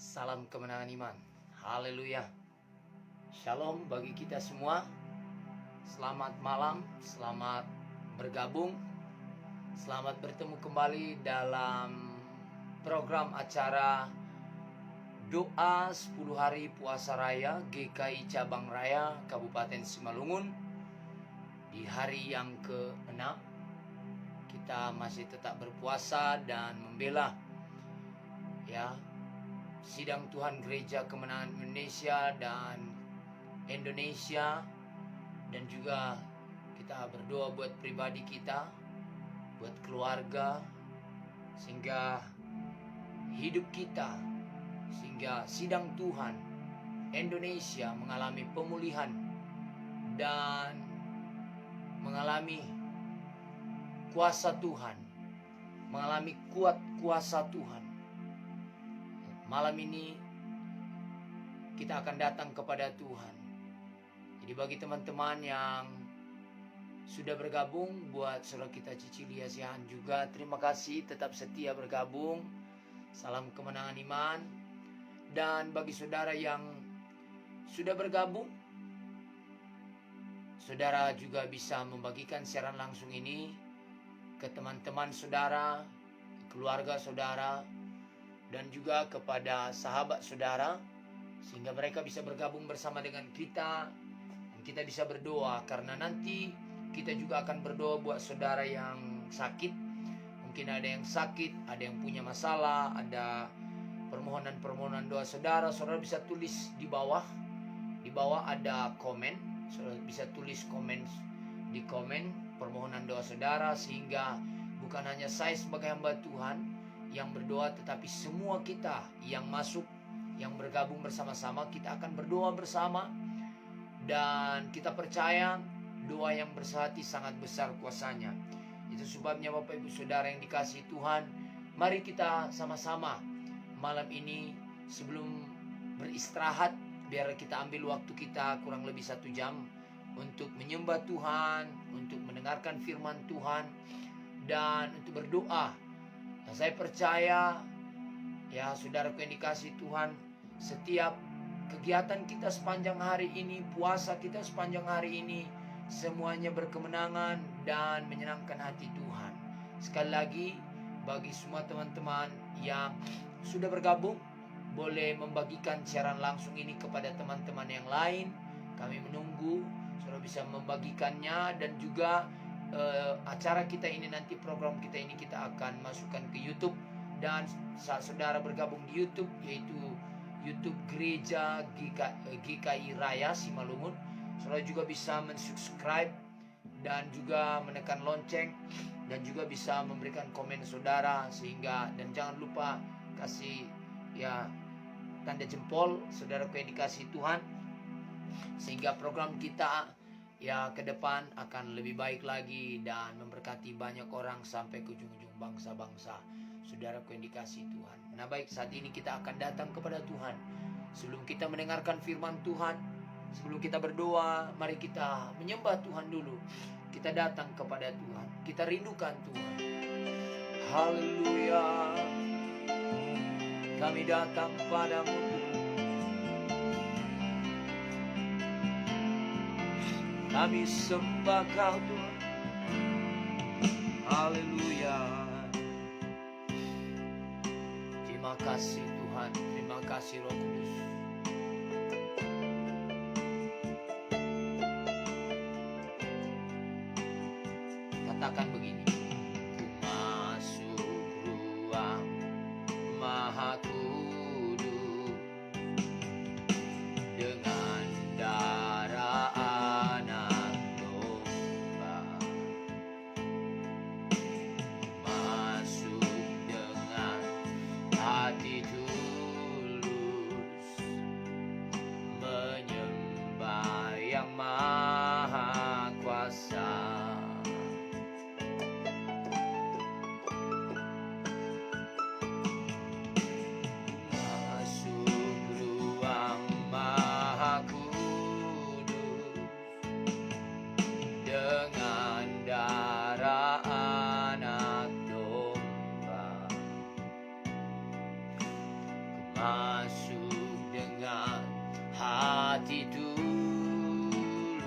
Salam kemenangan iman. Haleluya. Shalom bagi kita semua. Selamat malam, selamat bergabung. Selamat bertemu kembali dalam program acara Doa 10 Hari Puasa Raya GKI Cabang Raya Kabupaten Simalungun. Di hari yang ke-6 kita masih tetap berpuasa dan membela sidang Tuhan Gereja Kemenangan Indonesia dan Indonesia, dan juga kita berdoa buat pribadi kita, buat keluarga, sehingga hidup kita, sehingga sidang Tuhan Indonesia mengalami pemulihan dan mengalami kuasa Tuhan, mengalami kuat kuasa Tuhan. Malam ini kita akan datang kepada Tuhan. Jadi bagi teman-teman yang sudah bergabung, buat saudara kita Cicilia Sihan juga, terima kasih tetap setia bergabung. Salam kemenangan iman. Dan bagi saudara yang sudah bergabung, saudara juga bisa membagikan siaran langsung ini ke teman-teman saudara, keluarga saudara, dan juga kepada sahabat saudara, sehingga mereka bisa bergabung bersama dengan kita dan kita bisa berdoa. Karena nanti kita juga akan berdoa buat saudara yang sakit. Mungkin ada yang sakit, ada yang punya masalah, ada permohonan-permohonan doa saudara. Saudara bisa tulis di bawah. Di bawah ada komen. Saudara bisa tulis komen di komen permohonan doa saudara, sehingga bukan hanya saya sebagai hamba Tuhan yang berdoa, tetapi semua kita yang masuk, yang bergabung bersama-sama, kita akan berdoa bersama. Dan kita percaya doa yang bersehati sangat besar kuasanya. Itu sebabnya Bapak Ibu Saudara yang dikasihi Tuhan, mari kita sama-sama malam ini sebelum beristirahat, biar kita ambil waktu kita kurang lebih 1 jam untuk menyembah Tuhan, untuk mendengarkan firman Tuhan, dan untuk berdoa. Nah, saya percaya saudaraku yang dikasihi Tuhan, setiap kegiatan kita sepanjang hari ini, puasa kita sepanjang hari ini, semuanya berkemenangan dan menyenangkan hati Tuhan. Sekali lagi, bagi semua teman-teman yang sudah bergabung, boleh membagikan siaran langsung ini kepada teman-teman yang lain. Kami menunggu saudara bisa membagikannya. Dan juga acara kita ini nanti, program kita ini kita akan masukkan ke YouTube. Dan saat saudara bergabung di YouTube, yaitu YouTube Gereja GKI Raya Simalungun, saudara juga bisa mensubscribe dan juga menekan lonceng, dan juga bisa memberikan komen saudara, sehingga, dan jangan lupa kasih tanda jempol saudaraku yang dikasihi Tuhan, sehingga program kita ke depan akan lebih baik lagi dan memberkati banyak orang sampai ke ujung-ujung bangsa-bangsa. Saudaraku yang dikasihi Tuhan. Nah baik, saat ini kita akan datang kepada Tuhan. Sebelum kita mendengarkan firman Tuhan, sebelum kita berdoa, mari kita menyembah Tuhan dulu. Kita datang kepada Tuhan, kita rindukan Tuhan. Haleluya. Kami datang padamu Tuhan. Kami sembah Kau Tuhan. Haleluya. Terima kasih Tuhan. Terima kasih Roh Kudus. Katakan begini. Ku masuk ruang Maha Kudus dengan darah anak domba, masuk dengan hati tulus, masuk dengan hati tulus,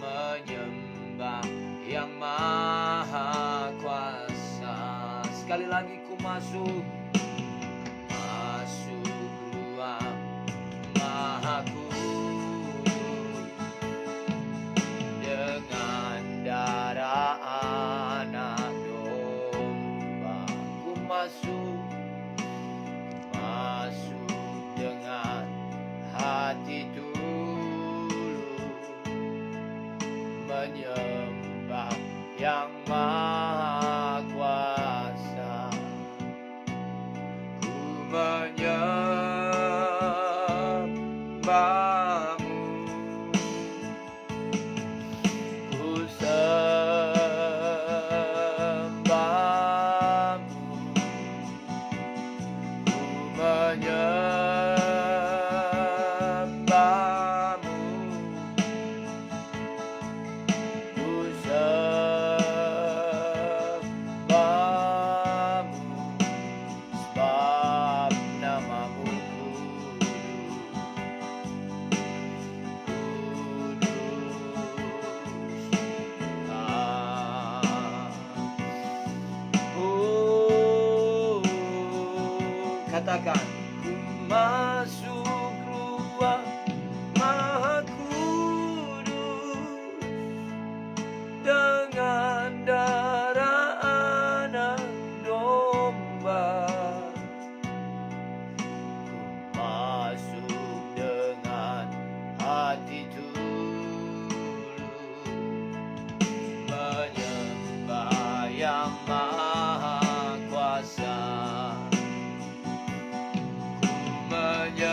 menyembah yang maha kuasa. Sekali lagi ku masuk ruang maha kudus, dengan darah anak domba. Ku masuk dengan hati tulus, menyembah yang maha kuasa. Ku menyembahmu, ku sembahmu, ku menyembahmu, ku sembahmu, sebab namamu katakan, ku masuk ruang maha kudus, dengan darah anak domba. Ku masuk dengan hati tulus, menyembah yang maha kuasa. Menyembahmu,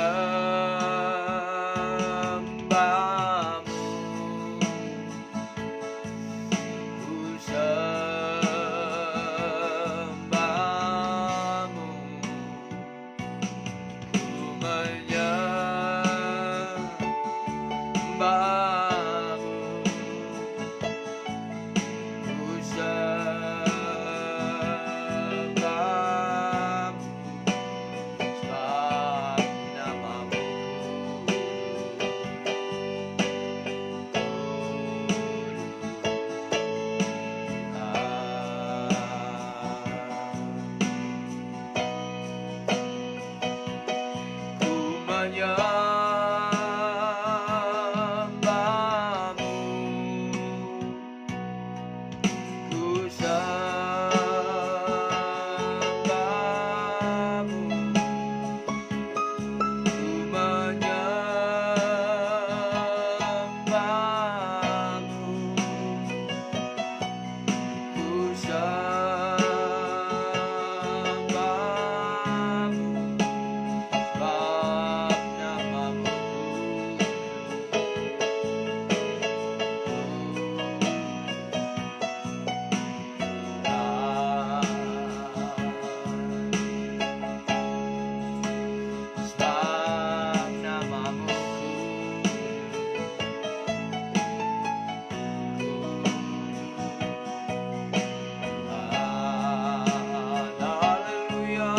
ku sembahmu, ku menyembahmu, ku sembahmu, sebab namamu ku menyembahmu, ku sembahmu, ku menyembahmu, ku sembahmu, sebab namamu sebab namamu haleluya,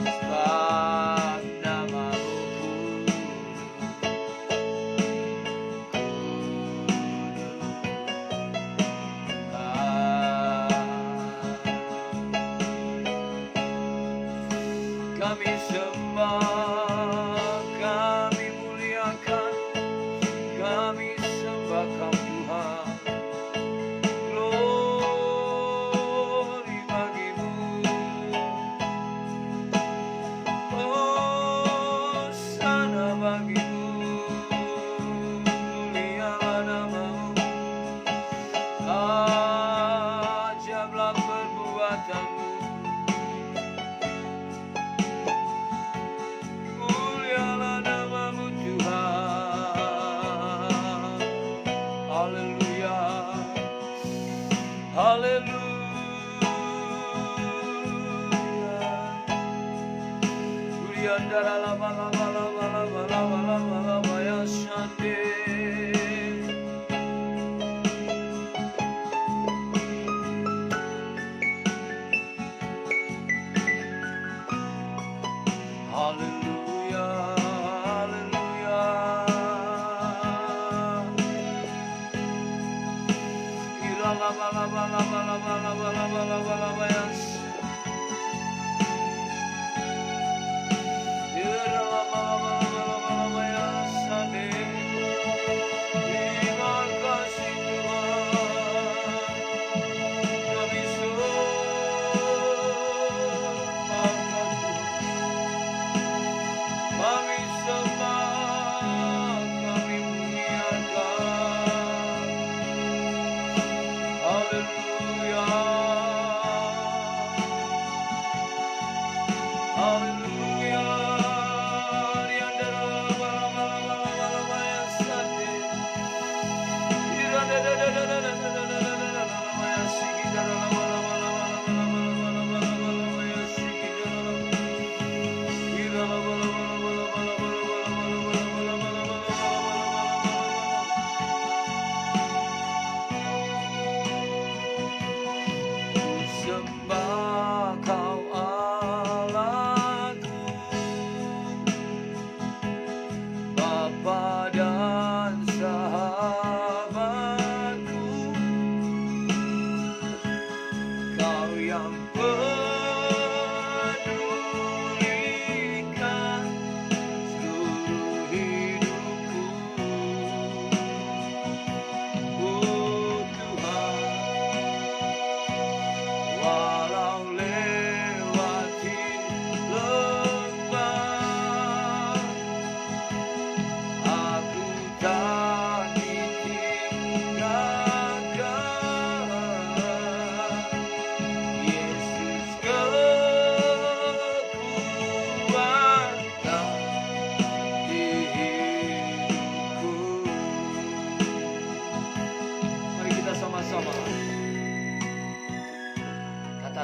sebab namamu kami sembah, kami muliakan, kami sembah Kau Tuhan. Glory bagimu, hosana bagimu, mulialah namamu, ajaiblah perbuatanmu. Mulialah namamu Tuhan. Haleluya, haleluya. Uriandara lama lama lama lama lama lama lama ya shande.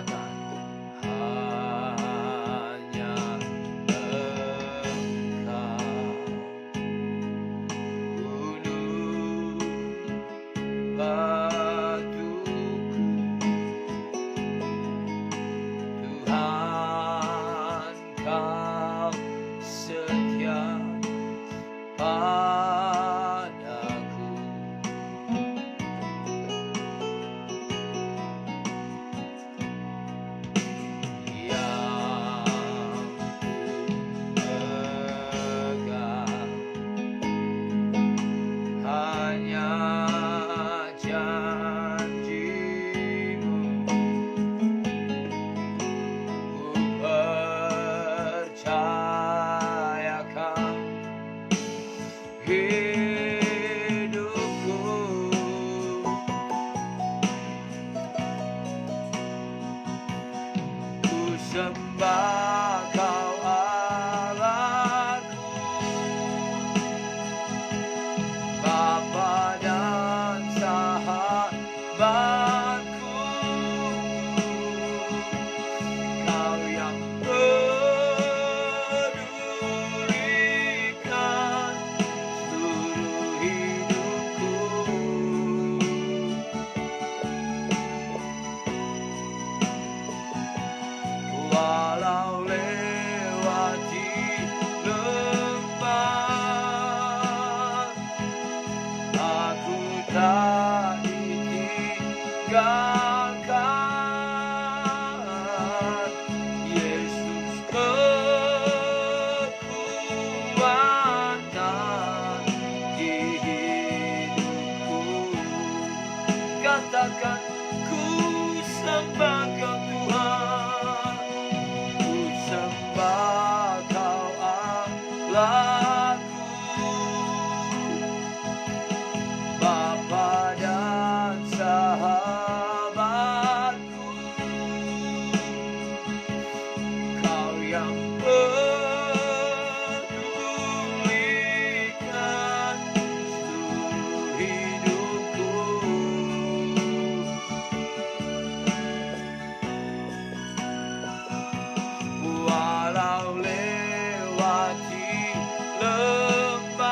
katakan hanya Engkau, gunung batuku, Tuhan Kau setia padaku. Yang pegang hanya janji-Mu, ku percayakan hidupku. Ku sembah Kau Allahku, Bapa dan sahabatku. Kau yang pedulikan seluruh hidupku. Walau lewati lembah, aku tak ditinggalkan. Yesus kekuatan di hidupku. Katakan ku sembah Kau Tuhan, ku sembah Kau Allahku, Bapa dan sahabatku. Kau yang pedulikan seluruh hidupku. Walau lewati lembah,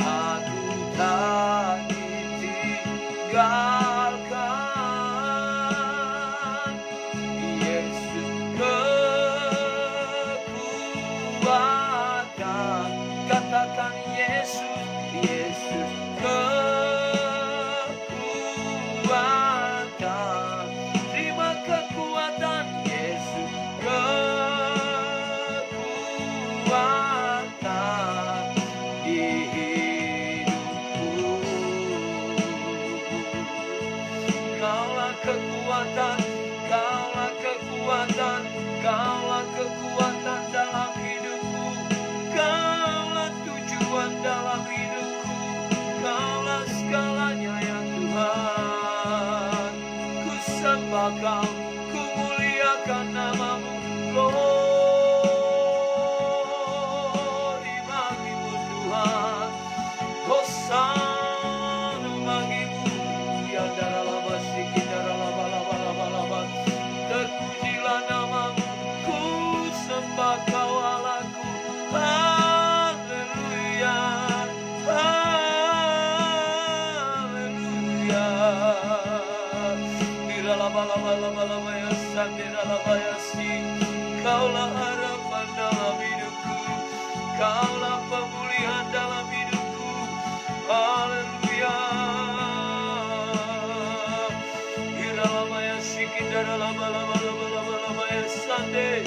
aku tak ditinggalkan. Yesus kekuatan. Katakan Yesus, Yesus kekuatan. Terima kekuatan Yesus kekuatan di hidupku. Kaulah kekuatan, Kaulah kekuatan, Kaulah kekuatan dalam hidupku. Kaulah tujuan dalam hidupku. Kaulah segalanya ya Tuhan. Ku sembah Kau, ku muliakan nama-Mu. Glory bagi-Mu Tuhan. Hosana bagi-Mu. Ya daralaba siki daralaba laba laba laba. Terpujilah nama-Mu. Ku sembah Kau Allahku. Haleluya. Haleluya. Diralaba laba laba laba ya sandira laba ya si. Kaulah harapan dalam hidupku. Kaulah pemulihan dalam hidupku. Haleluya. Diralaba ya siki daralaba laba laba laba laba ya sande.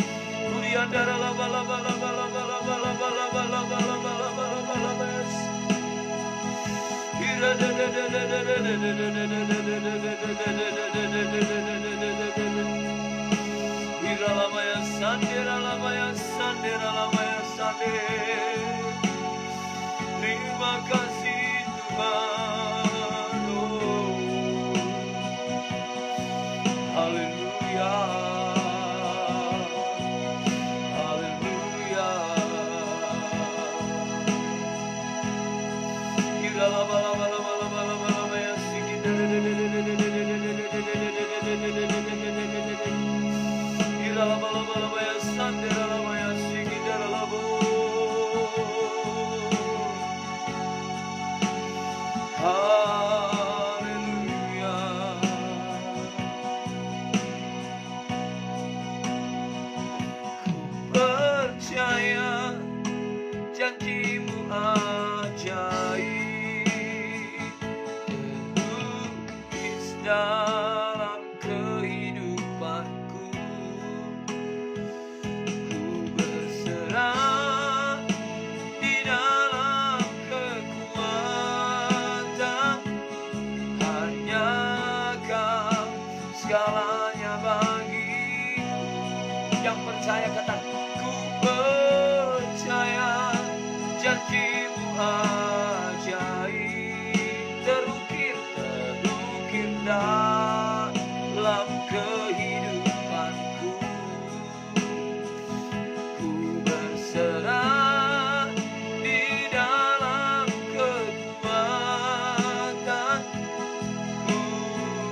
Kuria daralaba laba laba laba laba laba laba laba laba laba laba laba ya si. Iralamaya sandera sande. Terima kasih Tuhan. Oh, haleluya. Haleluya. Iralamaya Percaya janjimu ajaib, terlukis dalam kehidupanku. Ku berserah di dalam kekuatan, hanya Kau segalanya bagiku. Yang percaya kata, ku percaya janjimu ajaib, terukir dalam kehidupanku. Ku berserah di dalam kekuatan, ku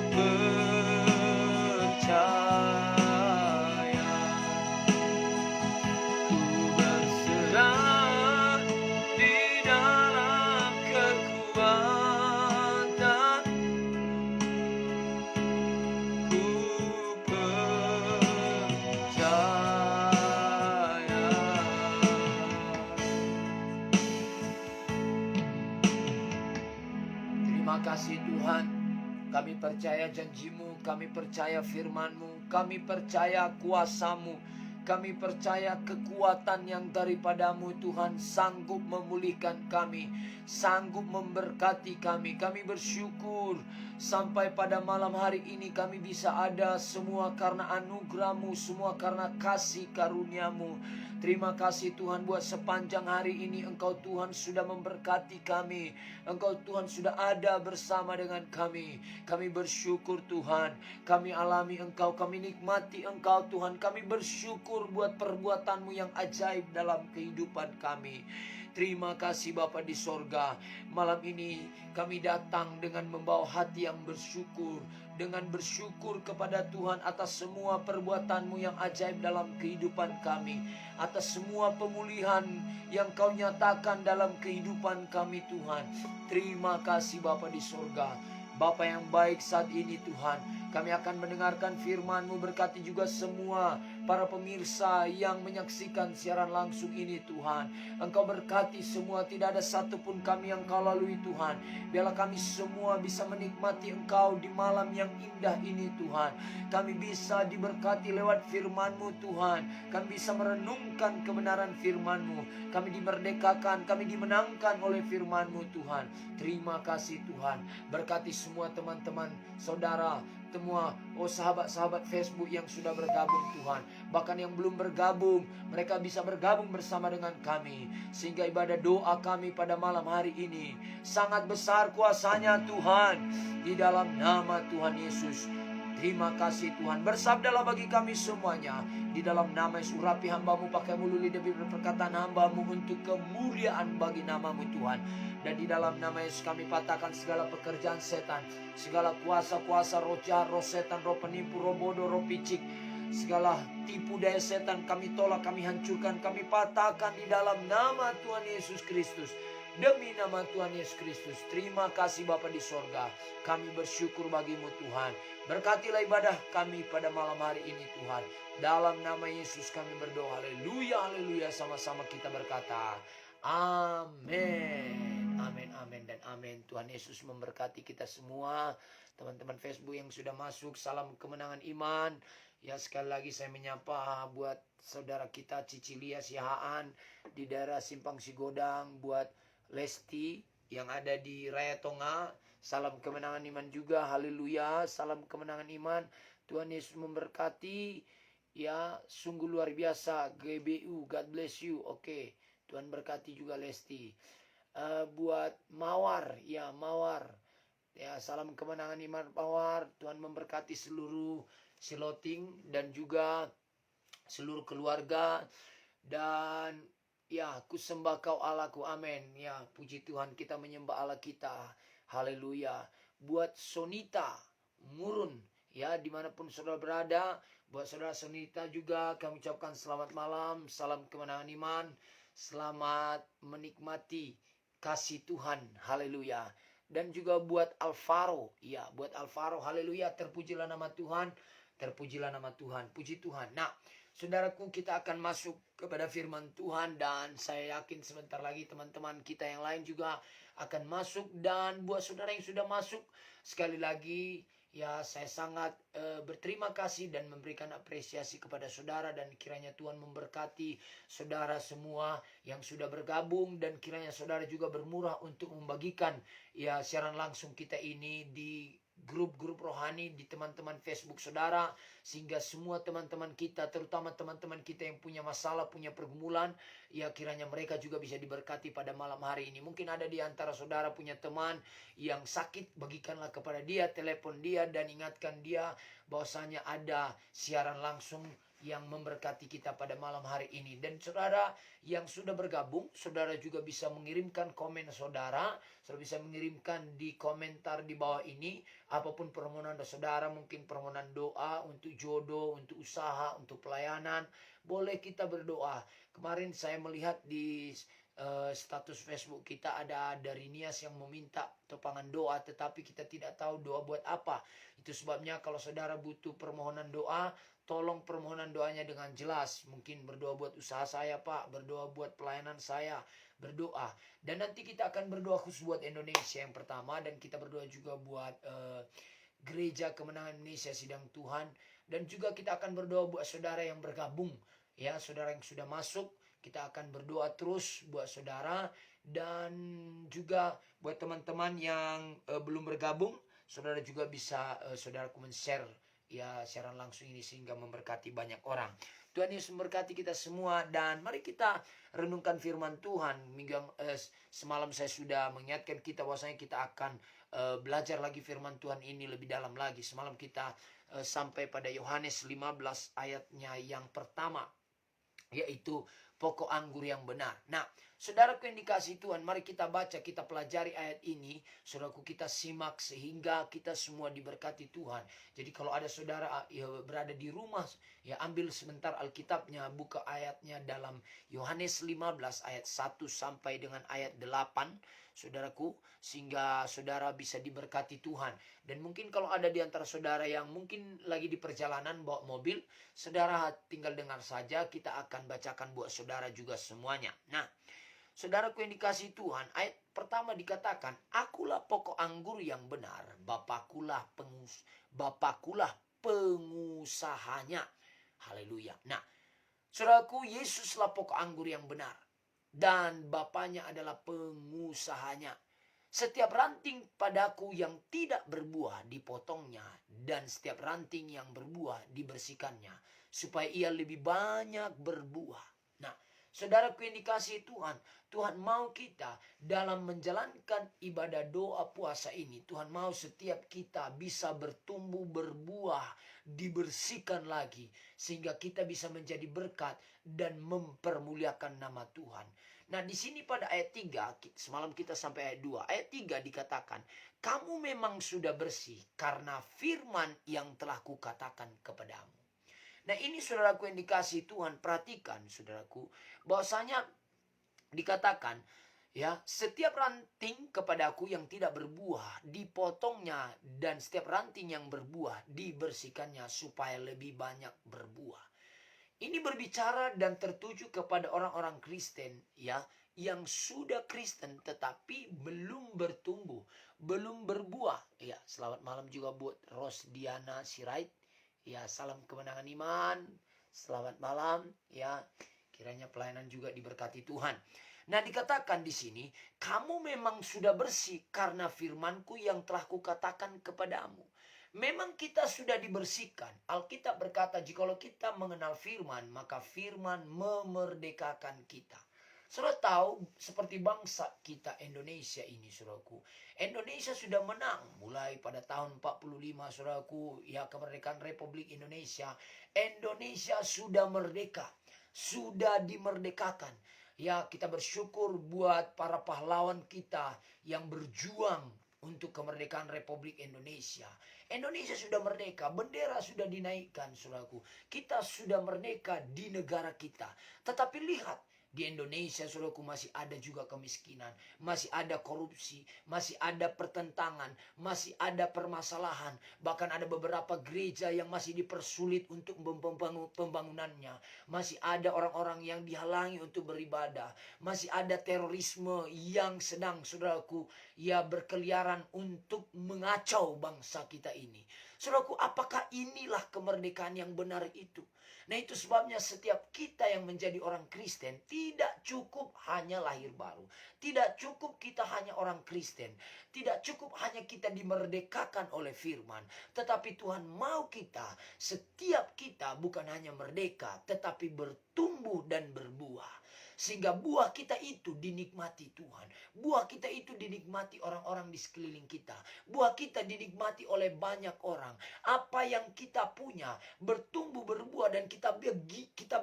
percaya. Ku berserah di dalam kekuatan, ku percaya. Terima kasih Tuhan, kami percaya janjimu, kami percaya firman-Mu, kami percaya kuasa-Mu, kami percaya kekuatan yang daripadamu Tuhan sanggup memulihkan kami, sanggup memberkati kami. Kami bersyukur sampai pada malam hari ini kami bisa ada semua karena anugerah-Mu, semua karena kasih karunia-Mu. Terima kasih Tuhan buat sepanjang hari ini Engkau Tuhan sudah memberkati kami. Engkau Tuhan sudah ada bersama dengan kami. Kami bersyukur Tuhan. Kami alami Engkau, kami nikmati Engkau Tuhan. Kami bersyukur buat perbuatan-Mu yang ajaib dalam kehidupan kami. Terima kasih Bapa di sorga. Malam ini kami datang dengan membawa hati yang bersyukur, dengan bersyukur kepada Tuhan atas semua perbuatan-Mu yang ajaib dalam kehidupan kami, atas semua pemulihan yang Kau nyatakan dalam kehidupan kami Tuhan. Terima kasih Bapa di sorga. Bapa yang baik, saat ini Tuhan kami akan mendengarkan firman-Mu. Berkati juga semua para pemirsa yang menyaksikan siaran langsung ini Tuhan. Engkau berkati semua, tidak ada satupun kami yang Kau lalui Tuhan. Biarlah kami semua bisa menikmati Engkau di malam yang indah ini Tuhan. Kami bisa diberkati lewat firman-Mu Tuhan. Kami bisa merenungkan kebenaran firman-Mu. Kami dimerdekakan, kami dimenangkan oleh firman-Mu Tuhan. Terima kasih Tuhan. Berkati semua teman-teman, saudara, semua sahabat-sahabat Facebook yang sudah bergabung Tuhan. Bahkan yang belum bergabung, mereka bisa bergabung bersama dengan kami. Sehingga ibadah doa kami pada malam hari ini sangat besar kuasanya Tuhan. Di dalam nama Tuhan Yesus. Terima kasih Tuhan. Bersabdalah bagi kami semuanya. Di dalam nama Yesus, urapi hamba-Mu, pakai mulut lidah bibir perkataan hamba-Mu untuk kemuliaan bagi nama-Mu Tuhan. Dan di dalam nama Yesus kami patahkan segala pekerjaan setan, segala kuasa-kuasa roh jahat, roh setan, roh penipu, roh bodoh, roh picik, segala tipu daya setan kami tolak, kami hancurkan, kami patahkan di dalam nama Tuhan Yesus Kristus. Demi nama Tuhan Yesus Kristus. Terima kasih Bapa di sorga. Kami bersyukur bagi-Mu Tuhan. Berkatilah ibadah kami pada malam hari ini Tuhan. Dalam nama Yesus kami berdoa. Haleluya, haleluya. Sama-sama kita berkata amin. Amin, amin, dan amin. Tuhan Yesus memberkati kita semua. Teman-teman Facebook yang sudah masuk, salam kemenangan iman. Ya, sekali lagi saya menyapa buat saudara kita Cicilia Sihaan di daerah Simpang Sigodang, buat Lesti yang ada di Raya Tonga. Salam kemenangan iman juga. Haleluya. Salam kemenangan iman. Tuhan Yesus memberkati. Ya, sungguh luar biasa. GBU, God bless you. Oke. Tuhan berkati juga Lesti. Buat Mawar, ya Mawar, ya salam kemenangan iman Mawar. Tuhan memberkati seluruh Siloting dan juga seluruh keluarga. Dan ya, ku sembah Kau Allahku, amin. Ya, puji Tuhan, kita menyembah Allah kita. Haleluya. Buat Sonita Murun, ya ya, dimanapun saudara berada. Buat saudara Sonita juga kami ucapkan selamat malam, salam kemenangan iman, selamat menikmati kasih Tuhan, haleluya. Dan juga buat Alvaro, ya, buat Alvaro, haleluya, terpujilah nama Tuhan, terpujilah nama Tuhan, puji Tuhan. Nah, saudaraku, kita akan masuk kepada firman Tuhan, dan saya yakin sebentar lagi teman-teman kita yang lain juga akan masuk. Dan buat saudara yang sudah masuk, sekali lagi ya, saya sangat berterima kasih dan memberikan apresiasi kepada saudara, dan kiranya Tuhan memberkati saudara semua yang sudah bergabung, dan kiranya saudara juga bermurah untuk membagikan ya siaran langsung kita ini di grup-grup rohani, di teman-teman Facebook saudara, sehingga semua teman-teman kita, terutama teman-teman kita yang punya masalah, punya pergumulan, ya kiranya mereka juga bisa diberkati pada malam hari ini. Mungkin ada di antara saudara punya teman yang sakit, bagikanlah kepada dia, telepon dia, dan ingatkan dia bahwasanya ada siaran langsung yang memberkati kita pada malam hari ini. Dan saudara yang sudah bergabung, saudara juga bisa mengirimkan komen saudara bisa mengirimkan di komentar di bawah ini apapun permohonan saudara, mungkin permohonan doa untuk jodoh, untuk usaha, untuk pelayanan, boleh kita berdoa. Kemarin saya melihat di status Facebook kita ada dari Nias yang meminta topangan doa, tetapi kita tidak tahu doa buat apa. Itu sebabnya kalau saudara butuh permohonan doa, tolong permohonan doanya dengan jelas. Mungkin berdoa buat usaha saya Pak, berdoa buat pelayanan saya, berdoa. Dan nanti kita akan berdoa khusus buat Indonesia yang pertama, dan kita berdoa juga buat Gereja Kemenangan Indonesia Sidang Tuhan. Dan juga kita akan berdoa buat saudara yang bergabung, ya, saudara yang sudah masuk. Kita akan berdoa terus buat saudara, dan juga buat teman-teman yang belum bergabung, saudara juga bisa saudaraku men-share ya siaran langsung ini sehingga memberkati banyak orang. Tuhan Yesus memberkati kita semua, dan mari kita renungkan firman Tuhan. Semalam saya sudah mengingatkan kita bahwasanya kita akan belajar lagi firman Tuhan ini lebih dalam lagi. Semalam kita sampai pada Yohanes 15 ayatnya yang pertama, yaitu pokok anggur yang benar. Nah, saudaraku yang dikasihi Tuhan, mari kita baca, kita pelajari ayat ini. Saudaraku, kita simak sehingga kita semua diberkati Tuhan. Jadi kalau ada saudara ya, berada di rumah, ya ambil sebentar Alkitabnya, buka ayatnya dalam Yohanes 15 ayat 1 sampai dengan ayat 8. Saudaraku, sehingga saudara bisa diberkati Tuhan. Dan mungkin kalau ada di antara saudara yang mungkin lagi di perjalanan bawa mobil, saudara tinggal dengar saja, kita akan bacakan buat saudara juga semuanya. Nah, saudaraku yang dikasihi Tuhan, ayat pertama dikatakan, akulah pokok anggur yang benar, Bapakulah pengusahanya. Haleluya. Nah, saudaraku, Yesuslah pokok anggur yang benar, dan Bapaknya adalah pengusahanya. Setiap ranting padaku yang tidak berbuah dipotongnya, dan setiap ranting yang berbuah dibersihkannya, supaya ia lebih banyak berbuah. Nah, saudaraku yang dikasihi Tuhan, Tuhan mau kita dalam menjalankan ibadah doa puasa ini, Tuhan mau setiap kita bisa bertumbuh, berbuah, dibersihkan lagi, sehingga kita bisa menjadi berkat dan mempermuliakan nama Tuhan. Nah, di sini pada ayat 3, semalam kita sampai ayat 2. Ayat 3 dikatakan, kamu memang sudah bersih karena firman yang telah kukatakan kepadamu. Nah, ini saudaraku yang dikasihi Tuhan, perhatikan saudaraku, bahwasanya dikatakan, ya, setiap ranting kepadaku yang tidak berbuah dipotongnya, dan setiap ranting yang berbuah dibersihkannya supaya lebih banyak berbuah. Ini berbicara dan tertuju kepada orang-orang Kristen, ya, yang sudah Kristen tetapi belum bertumbuh, belum berbuah. Ya, selamat malam juga buat Rosdiana Sirait. Ya, salam kemenangan iman. Selamat malam, ya. Kiranya pelayanan juga diberkati Tuhan. Nah, dikatakan di sini, kamu memang sudah bersih karena firmanku yang telah kukatakan kepadamu. Memang kita sudah dibersihkan. Alkitab berkata, jikalau kita mengenal firman, maka firman memerdekakan kita. Saudara tahu, seperti bangsa kita Indonesia ini, saudaraku. Indonesia sudah menang mulai pada tahun 45, saudaraku. Ya, kemerdekaan Republik Indonesia. Indonesia sudah merdeka. Sudah dimerdekakan. Ya, kita bersyukur buat para pahlawan kita yang berjuang untuk kemerdekaan Republik Indonesia. Indonesia sudah merdeka, bendera sudah dinaikkan, saudaraku. Kita sudah merdeka di negara kita. Tetapi lihat, di Indonesia, saudaraku, masih ada juga kemiskinan, masih ada korupsi, masih ada pertentangan, masih ada permasalahan. Bahkan ada beberapa gereja yang masih dipersulit untuk pembangunannya. Masih ada orang-orang yang dihalangi untuk beribadah. Masih ada terorisme yang sedang, saudaraku, ya berkeliaran untuk mengacau bangsa kita ini. Saudaraku, apakah inilah kemerdekaan yang benar itu? Nah, itu sebabnya setiap kita yang menjadi orang Kristen tidak cukup hanya lahir baru. Tidak cukup kita hanya orang Kristen. Tidak cukup hanya kita dimerdekakan oleh firman. Tetapi Tuhan mau kita, setiap kita bukan hanya merdeka, tetapi bertumbuh dan berbuah. Sehingga buah kita itu dinikmati Tuhan. Buah kita itu dinikmati orang-orang di sekeliling kita. Buah kita dinikmati oleh banyak orang. Apa yang kita punya bertumbuh berbuah dan kita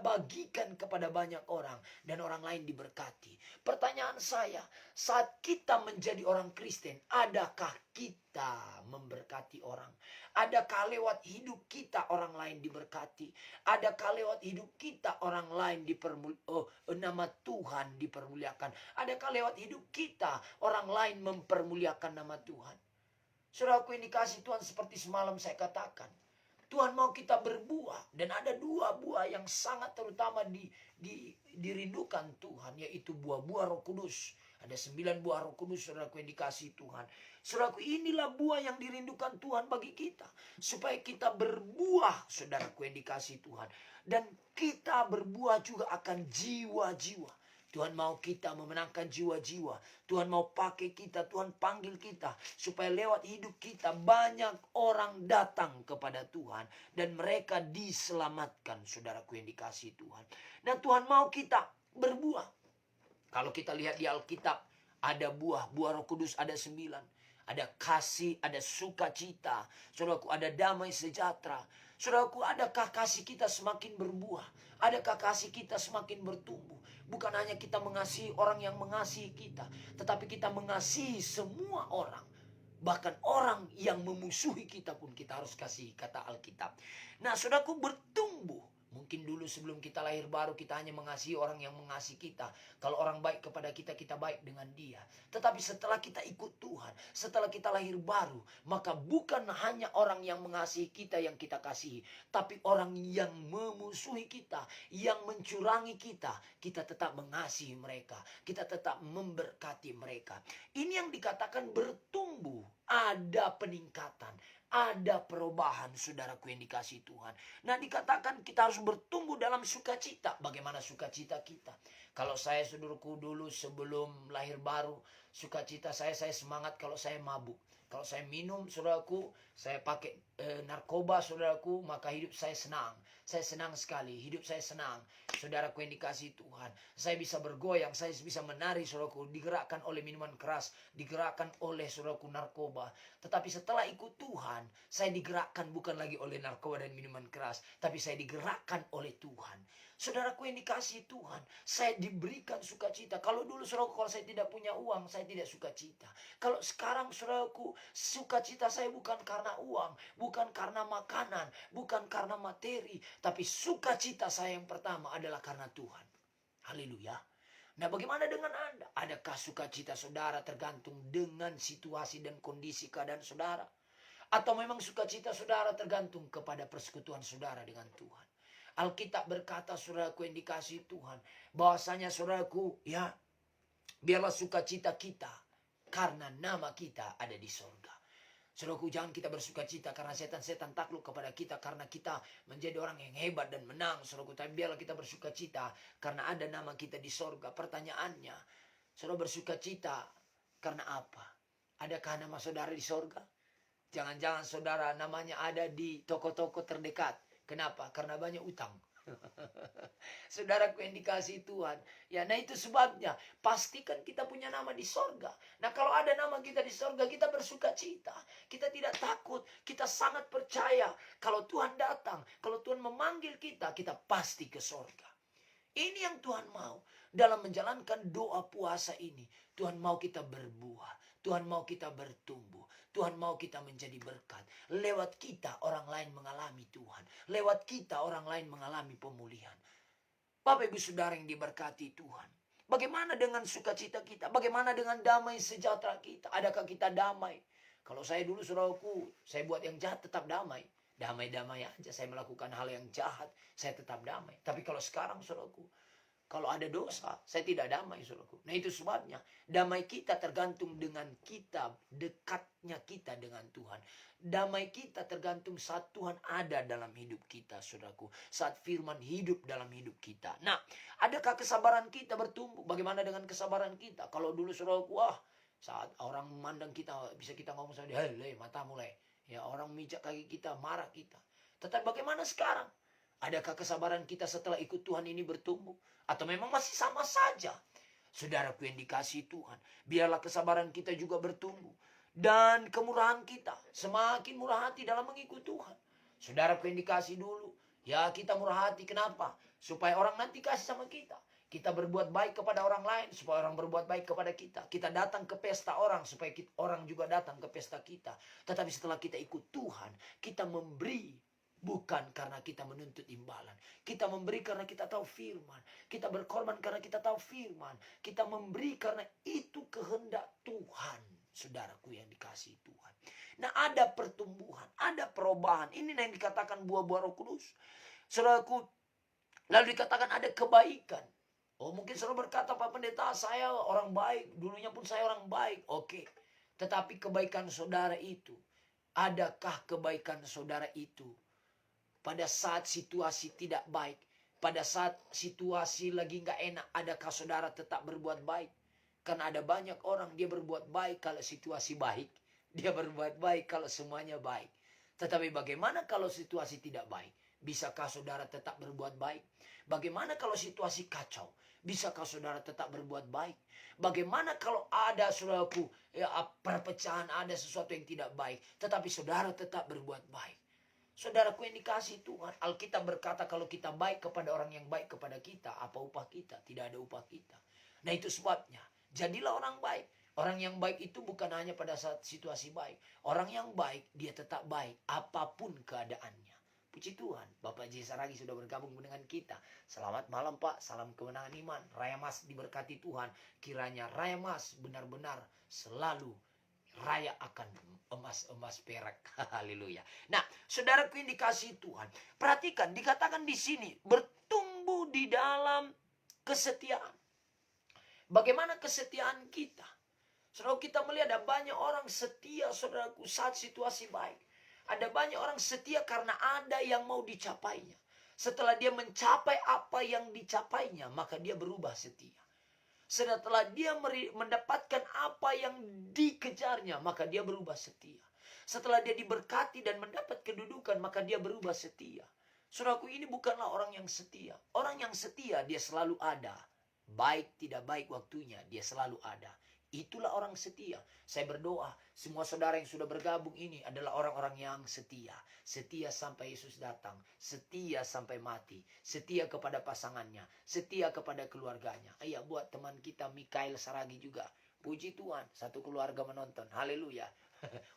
bagikan kepada banyak orang. Dan orang lain diberkati. Pertanyaan saya, saat kita menjadi orang Kristen, adakah kita memberkati orang? Adakah lewat hidup kita orang lain diberkati? Adakah lewat hidup kita orang lain nama Tuhan dipermuliakan? Adakah lewat hidup kita orang lain mempermuliakan nama Tuhan? Saudaraku yang dikasihi Tuhan, seperti semalam saya katakan, Tuhan mau kita berbuah. Dan ada 2 buah yang sangat terutama dirindukan Tuhan, yaitu buah-buah Roh Kudus. Ada 9 buah Roh Kudus, saudaraku yang dikasihi Tuhan. Saudaraku, inilah buah yang dirindukan Tuhan bagi kita. Supaya kita berbuah, saudaraku yang dikasihi Tuhan. Dan kita berbuah juga akan jiwa-jiwa. Tuhan mau kita memenangkan jiwa-jiwa. Tuhan mau pakai kita, Tuhan panggil kita. Supaya lewat hidup kita banyak orang datang kepada Tuhan. Dan mereka diselamatkan, saudaraku yang dikasihi Tuhan. Dan Tuhan mau kita berbuah. Kalau kita lihat di Alkitab, ada buah Roh Kudus ada 9. Ada kasih, ada sukacita. Saudaraku, ada damai sejahtera. Saudaraku, adakah kasih kita semakin berbuah? Adakah kasih kita semakin bertumbuh? Bukan hanya kita mengasihi orang yang mengasihi kita, tetapi kita mengasihi semua orang. Bahkan orang yang memusuhi kita pun kita harus kasih, kata Alkitab. Nah, saudaraku, bertumbuh. Mungkin dulu sebelum kita lahir baru kita hanya mengasihi orang yang mengasihi kita. Kalau orang baik kepada kita, kita baik dengan dia. Tetapi setelah kita ikut Tuhan, setelah kita lahir baru, maka bukan hanya orang yang mengasihi kita yang kita kasihi, tapi orang yang memusuhi kita, yang mencurangi kita, kita tetap mengasihi mereka. Kita tetap memberkati mereka. Ini yang dikatakan bertumbuh, ada peningkatan. Ada perubahan, saudaraku yang dikasihi Tuhan. Nah, dikatakan kita harus bertumbuh dalam sukacita. Bagaimana sukacita kita? Kalau saya, saudaraku, dulu sebelum lahir baru, sukacita saya semangat kalau saya mabuk. Kalau saya minum, saudaraku, saya pakai narkoba, saudaraku, maka hidup saya senang. Saya senang sekali, hidup saya senang. Saudaraku yang dikasihi Tuhan, saya bisa bergoyang, saya bisa menari, saudaraku, digerakkan oleh minuman keras, digerakkan oleh, saudaraku, narkoba. Tetapi setelah ikut Tuhan, saya digerakkan bukan lagi oleh narkoba dan minuman keras, tapi saya digerakkan oleh Tuhan. Saudaraku yang dikasihi Tuhan, saya diberikan sukacita. Kalau dulu, saudaraku, kalau saya tidak punya uang, saya tidak sukacita. Kalau sekarang, saudaraku, sukacita saya bukan karena uang, bukan karena makanan, bukan karena materi, tapi sukacita saya yang pertama adalah karena Tuhan. Haleluya. Nah, bagaimana dengan Anda? Adakah sukacita saudara tergantung dengan situasi dan kondisi keadaan saudara? Atau memang sukacita saudara tergantung kepada persekutuan saudara dengan Tuhan? Alkitab berkata, saudaraku yang dikasihi Tuhan, bahwasanya, saudaraku, ya, biarlah sukacita kita karena nama kita ada di sorga. Saudaraku, jangan kita bersukacita karena setan-setan takluk kepada kita, karena kita menjadi orang yang hebat dan menang, saudaraku. Tapi biarlah kita bersukacita karena ada nama kita di sorga. Pertanyaannya, saudara bersukacita karena apa? Adakah nama saudara di sorga? Jangan-jangan saudara namanya ada di toko-toko terdekat. Kenapa? Karena banyak utang. Saudaraku yang dikasihi Tuhan, ya, nah itu sebabnya pastikan kita punya nama di sorga. Nah, kalau ada nama kita di sorga, kita bersukacita, kita tidak takut, kita sangat percaya kalau Tuhan datang, kalau Tuhan memanggil kita, kita pasti ke sorga. Ini yang Tuhan mau dalam menjalankan doa puasa ini. Tuhan mau kita berbuah. Tuhan mau kita bertumbuh. Tuhan mau kita menjadi berkat. Lewat kita orang lain mengalami Tuhan. Lewat kita orang lain mengalami pemulihan. Bapak Ibu Saudara yang diberkati Tuhan. Bagaimana dengan sukacita kita? Bagaimana dengan damai sejahtera kita? Adakah kita damai? Kalau saya dulu saudaraku, saya buat yang jahat tetap damai. Damai-damai aja, saya melakukan hal yang jahat, saya tetap damai. Tapi kalau sekarang saudaraku, kalau ada dosa, saya tidak damai, saudaraku. Nah itu sebabnya, damai kita tergantung dengan kita, dekatnya kita dengan Tuhan. Damai kita tergantung saat Tuhan ada dalam hidup kita, saudaraku. Saat firman hidup dalam hidup kita. Nah, adakah kesabaran kita bertumbuh? Bagaimana dengan kesabaran kita? Kalau dulu, saudaraku, saat orang memandang kita, bisa kita ngomong sama dia, hei, mata mulai. Ya, orang mijak kaki kita, marah kita. Tetapi bagaimana sekarang? Adakah kesabaran kita setelah ikut Tuhan ini bertumbuh? Atau memang masih sama saja? Saudaraku yang dikasihi Tuhan, biarlah kesabaran kita juga bertumbuh. Dan kemurahan kita semakin murah hati dalam mengikut Tuhan. Saudaraku yang dikasihi dulu, ya kita murah hati. Kenapa? Supaya orang nanti kasih sama kita. Kita berbuat baik kepada orang lain, supaya orang berbuat baik kepada kita. Kita datang ke pesta orang, supaya orang juga datang ke pesta kita. Tetapi setelah kita ikut Tuhan, kita memberi. Bukan karena kita menuntut imbalan. Kita memberi karena kita tahu firman. Kita berkorban karena kita tahu firman. Kita memberi karena itu kehendak Tuhan. Saudaraku yang dikasihi Tuhan. Nah ada pertumbuhan. Ada perubahan. Ini yang dikatakan buah-buah Roh Kudus. Saudaraku. Lalu dikatakan ada kebaikan. Oh mungkin saudara berkata, Pak Pendeta saya orang baik. Dulunya pun saya orang baik. Oke. Tetapi kebaikan saudara itu. Adakah kebaikan saudara itu? Pada saat situasi tidak baik, pada saat situasi lagi gak enak, adakah saudara tetap berbuat baik? Karena ada banyak orang dia berbuat baik kalau situasi baik. Dia berbuat baik kalau semuanya baik. Tetapi bagaimana kalau situasi tidak baik? Bisakah saudara tetap berbuat baik? Bagaimana kalau situasi kacau? Bisakah saudara tetap berbuat baik? Bagaimana kalau ada saudaraku, ya, perpecahan, ada sesuatu yang tidak baik, tetapi saudara tetap berbuat baik? Saudaraku yang dikasihi Tuhan, Alkitab berkata kalau kita baik kepada orang yang baik kepada kita, apa upah kita? Tidak ada upah kita. Nah itu sebabnya, jadilah orang baik. Orang yang baik itu bukan hanya pada saat situasi baik. Orang yang baik, dia tetap baik apapun keadaannya. Puji Tuhan, Bapak J. Saragi sudah bergabung dengan kita. Selamat malam Pak, salam kemenangan iman. Raya Mas diberkati Tuhan. Kiranya Raya Mas benar-benar selalu raya akan emas perak. Haleluya. Nah, saudaraku yang dikasihi Tuhan, perhatikan dikatakan di sini bertumbuh di dalam kesetiaan. Bagaimana kesetiaan kita? Saudara, kita melihat ada banyak orang setia, saudaraku, saat situasi baik. Ada banyak orang setia karena ada yang mau dicapainya. Setelah dia mencapai apa yang dicapainya, maka dia berubah setia. Setelah dia mendapatkan apa yang dikejarnya, maka dia berubah setia. Setelah dia diberkati dan mendapat kedudukan, maka dia berubah setia. Saudaraku, ini bukanlah orang yang setia. Orang yang setia, dia selalu ada. Baik tidak baik waktunya, dia selalu ada. Itulah orang setia. Saya berdoa, semua saudara yang sudah bergabung ini adalah orang-orang yang setia. Setia sampai Yesus datang. Setia sampai mati. Setia kepada pasangannya. Setia kepada keluarganya. Iya, buat teman kita Mikael Saragi juga. Puji Tuhan, satu keluarga menonton. Haleluya.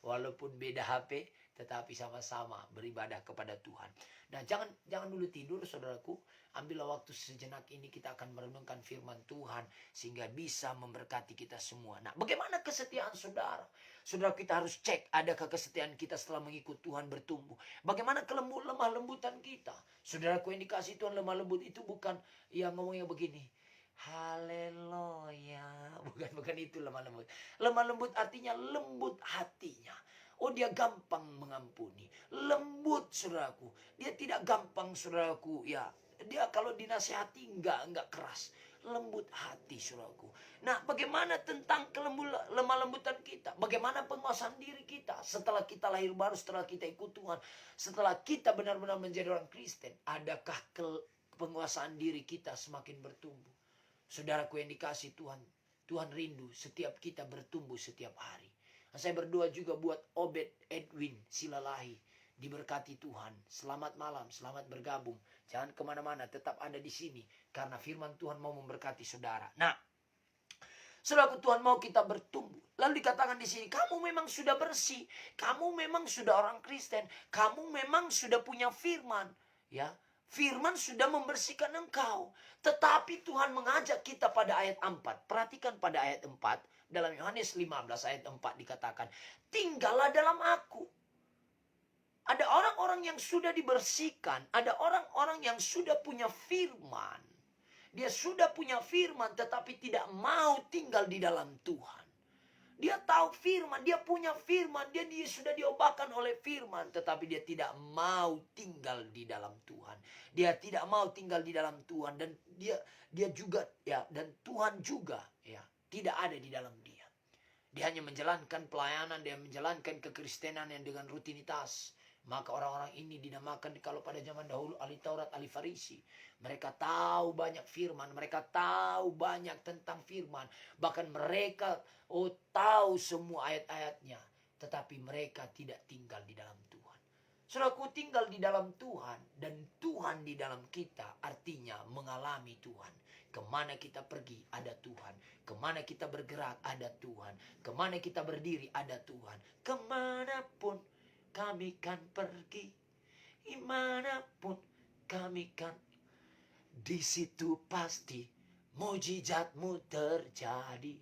Walaupun beda HP, tetapi sama-sama beribadah kepada Tuhan. Nah, jangan dulu tidur, saudaraku. Ambillah waktu sejenak ini, kita akan merenungkan firman Tuhan sehingga bisa memberkati kita semua. Nah, bagaimana kesetiaan saudara? Saudara, kita harus cek adakah kesetiaan kita setelah mengikut Tuhan bertumbuh. Bagaimana lemah lembutan kita? Saudaraku yang dikasihi Tuhan, lemah lembut itu bukan yang ngomongnya begini. Haleluya. Bukan itu lemah lembut. Lemah lembut artinya lembut hatinya. Oh, dia gampang mengampuni. Lembut, saudaraku. Dia tidak gampang, saudaraku. Ya, dia kalau dinasihati enggak keras. Lembut hati, saudaraku. Nah, bagaimana tentang lemah lembutan kita? Bagaimana penguasaan diri kita? Setelah kita lahir baru, setelah kita ikut Tuhan. Setelah kita benar-benar menjadi orang Kristen. Adakah penguasaan diri kita semakin bertumbuh? Saudaraku yang dikasihi Tuhan. Tuhan rindu setiap kita bertumbuh setiap hari. Saya berdoa juga buat Obed Edwin Silalahi. Diberkati Tuhan. Selamat malam, selamat bergabung. Jangan kemana-mana, tetap ada di sini. Karena firman Tuhan mau memberkati saudara. Nah, Saudaraku, Tuhan mau kita bertumbuh. Lalu dikatakan di sini, kamu memang sudah bersih, kamu memang sudah orang Kristen, kamu memang sudah punya firman, ya. Firman sudah membersihkan engkau. Tetapi Tuhan mengajak kita pada ayat 4. Perhatikan pada ayat 4. Dalam Yohanes 15 ayat 4 dikatakan, tinggallah dalam aku. Ada orang-orang yang sudah dibersihkan. Ada orang-orang yang sudah punya firman. Dia sudah punya firman tetapi tidak mau tinggal di dalam Tuhan. Dia tahu firman, dia punya firman, dia sudah diobatkan oleh firman, tetapi dia tidak mau tinggal di dalam Tuhan. Dia tidak mau tinggal di dalam Tuhan, dan dia juga, ya, dan Tuhan juga, ya, tidak ada di dalam dia. Dia hanya menjalankan pelayanan, dia menjalankan kekristenan yang dengan rutinitas. Maka orang-orang ini dinamakan, kalau pada zaman dahulu, ahli Taurat, ahli Farisi. Mereka tahu banyak firman, mereka tahu banyak tentang firman. Bahkan mereka tahu semua ayat-ayatnya. Tetapi mereka tidak tinggal di dalam Tuhan. Saudaraku, tinggal di dalam Tuhan dan Tuhan di dalam kita artinya mengalami Tuhan. Kemana kita pergi ada Tuhan. Kemana kita bergerak ada Tuhan. Kemana kita berdiri ada Tuhan. Kemanapun kami kan pergi, dimanapun kami kan, di situ pasti mujizatmu terjadi.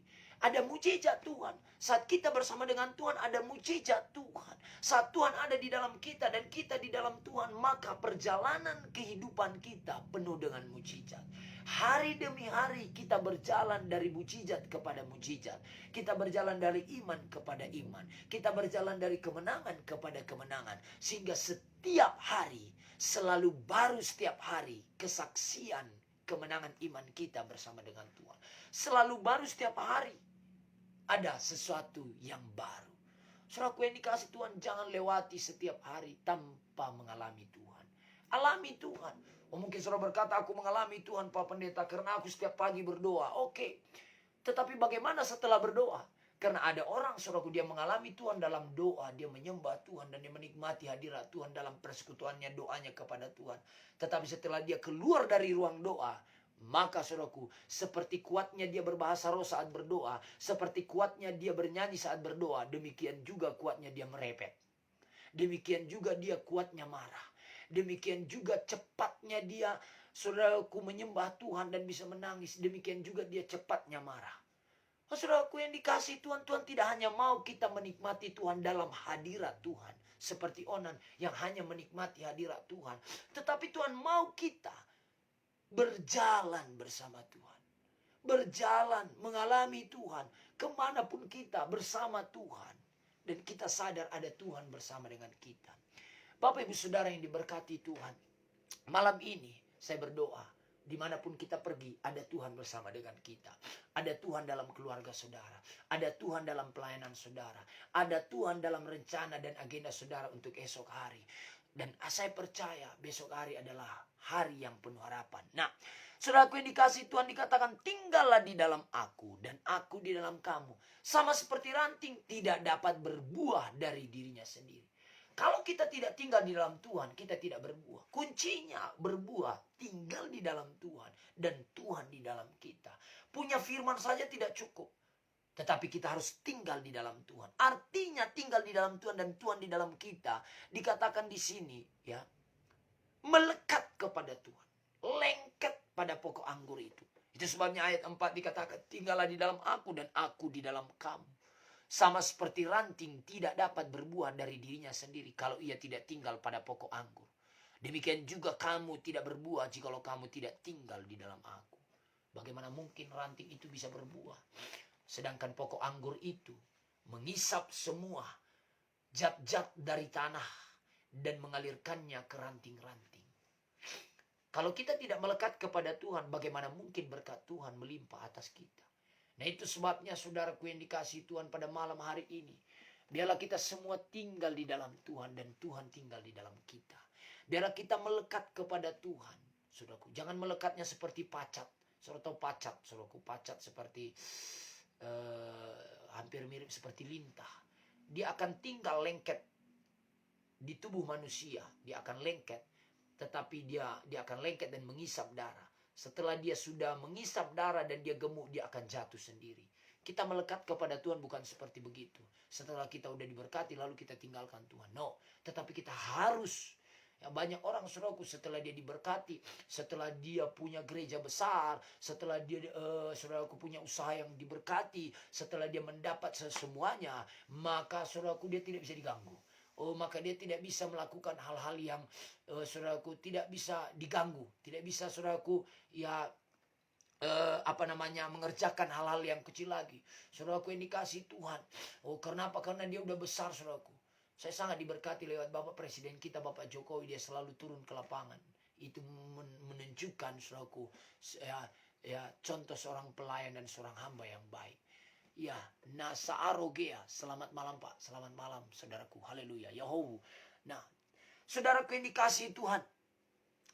Ada mujizat Tuhan. Saat kita bersama dengan Tuhan, ada mujizat Tuhan. Saat Tuhan ada di dalam kita dan kita di dalam Tuhan, maka perjalanan kehidupan kita penuh dengan mujizat. Hari demi hari kita berjalan dari mujizat kepada mujizat. Kita berjalan dari iman kepada iman. Kita berjalan dari kemenangan kepada kemenangan. Sehingga setiap hari, selalu baru setiap hari, kesaksian kemenangan iman kita bersama dengan Tuhan. Selalu baru setiap hari. Ada sesuatu yang baru. Saudaraku yang dikasih Tuhan, jangan lewati setiap hari tanpa mengalami Tuhan. Alami Tuhan. Mungkin saudara berkata, aku mengalami Tuhan Pak Pendeta karena aku setiap pagi berdoa. Oke. Tetapi bagaimana setelah berdoa? Karena ada orang, saudaraku, dia mengalami Tuhan dalam doa. Dia menyembah Tuhan dan dia menikmati hadirat Tuhan dalam persekutuannya, doanya kepada Tuhan. Tetapi setelah dia keluar dari ruang doa, maka saudaraku, seperti kuatnya dia berbahasa roh saat berdoa, seperti kuatnya dia bernyanyi saat berdoa, demikian juga kuatnya dia merepet. Demikian juga dia kuatnya marah. Demikian juga cepatnya dia, saudaraku, menyembah Tuhan dan bisa menangis. Demikian juga dia cepatnya marah. Saudaraku yang dikasih Tuhan, Tuhan tidak hanya mau kita menikmati Tuhan dalam hadirat Tuhan. Seperti Onan yang hanya menikmati hadirat Tuhan. Tetapi Tuhan mau kita berjalan bersama Tuhan. Berjalan, mengalami Tuhan. Kemanapun kita bersama Tuhan. Dan kita sadar ada Tuhan bersama dengan kita. Bapak Ibu Saudara yang diberkati Tuhan, malam ini saya berdoa, dimanapun kita pergi, ada Tuhan bersama dengan kita. Ada Tuhan dalam keluarga saudara. Ada Tuhan dalam pelayanan saudara. Ada Tuhan dalam rencana dan agenda saudara untuk esok hari. Dan saya percaya besok hari adalah hari yang penuh harapan. Nah, saudaraku yang dikasih Tuhan, dikatakan, tinggallah di dalam aku dan aku di dalam kamu. Sama seperti ranting tidak dapat berbuah dari dirinya sendiri. Kalau kita tidak tinggal di dalam Tuhan, kita tidak berbuah. Kuncinya berbuah, tinggal di dalam Tuhan. Dan Tuhan di dalam kita. Punya firman saja tidak cukup. Tetapi kita harus tinggal di dalam Tuhan. Artinya tinggal di dalam Tuhan dan Tuhan di dalam kita. Dikatakan di sini, ya, melekat kepada Tuhan. Lengket pada pokok anggur itu. Itu sebabnya ayat 4 dikatakan, tinggallah di dalam aku dan aku di dalam kamu. Sama seperti ranting tidak dapat berbuah dari dirinya sendiri kalau ia tidak tinggal pada pokok anggur. Demikian juga kamu tidak berbuah jikalau kamu tidak tinggal di dalam aku. Bagaimana mungkin ranting itu bisa berbuah? Sedangkan pokok anggur itu mengisap semua zat-zat dari tanah dan mengalirkannya ke ranting-ranting. Kalau kita tidak melekat kepada Tuhan, bagaimana mungkin berkat Tuhan melimpah atas kita? Nah, itu sebabnya saudaraku yang dikasihi Tuhan pada malam hari ini. Biarlah kita semua tinggal di dalam Tuhan dan Tuhan tinggal di dalam kita. Biarlah kita melekat kepada Tuhan. Saudaraku, jangan melekatnya seperti pacat. Saudara tahu pacat, saudaraku, pacat seperti hampir mirip seperti lintah. Dia akan tinggal lengket di tubuh manusia. Dia akan lengket, tetapi dia akan lengket dan mengisap darah. Setelah dia sudah mengisap darah dan dia gemuk, dia akan jatuh sendiri. Kita melekat kepada Tuhan bukan seperti begitu. Setelah kita udah diberkati lalu kita tinggalkan Tuhan. No, tetapi kita harus. Ya, banyak orang saudaraku setelah dia diberkati, setelah dia punya gereja besar, setelah dia saudaraku punya usaha yang diberkati, setelah dia mendapat semuanya, maka saudaraku dia tidak bisa diganggu. Oh, maka dia tidak bisa melakukan hal-hal yang saudaraku tidak bisa diganggu, tidak bisa saudaraku ya mengerjakan hal-hal yang kecil lagi. Saudaraku yang dikasih Tuhan. Oh, kenapa? Karena dia udah besar, saudaraku. Saya sangat diberkati lewat Bapak Presiden kita, Bapak Jokowi. Dia selalu turun ke lapangan. Itu menunjukkan, saudaraku, contoh seorang pelayan dan seorang hamba yang baik. Ya, Nasa Arogea. Selamat malam, Pak. Selamat malam, saudaraku. Haleluya. Yahoo. Nah, saudaraku yang dikasih Tuhan.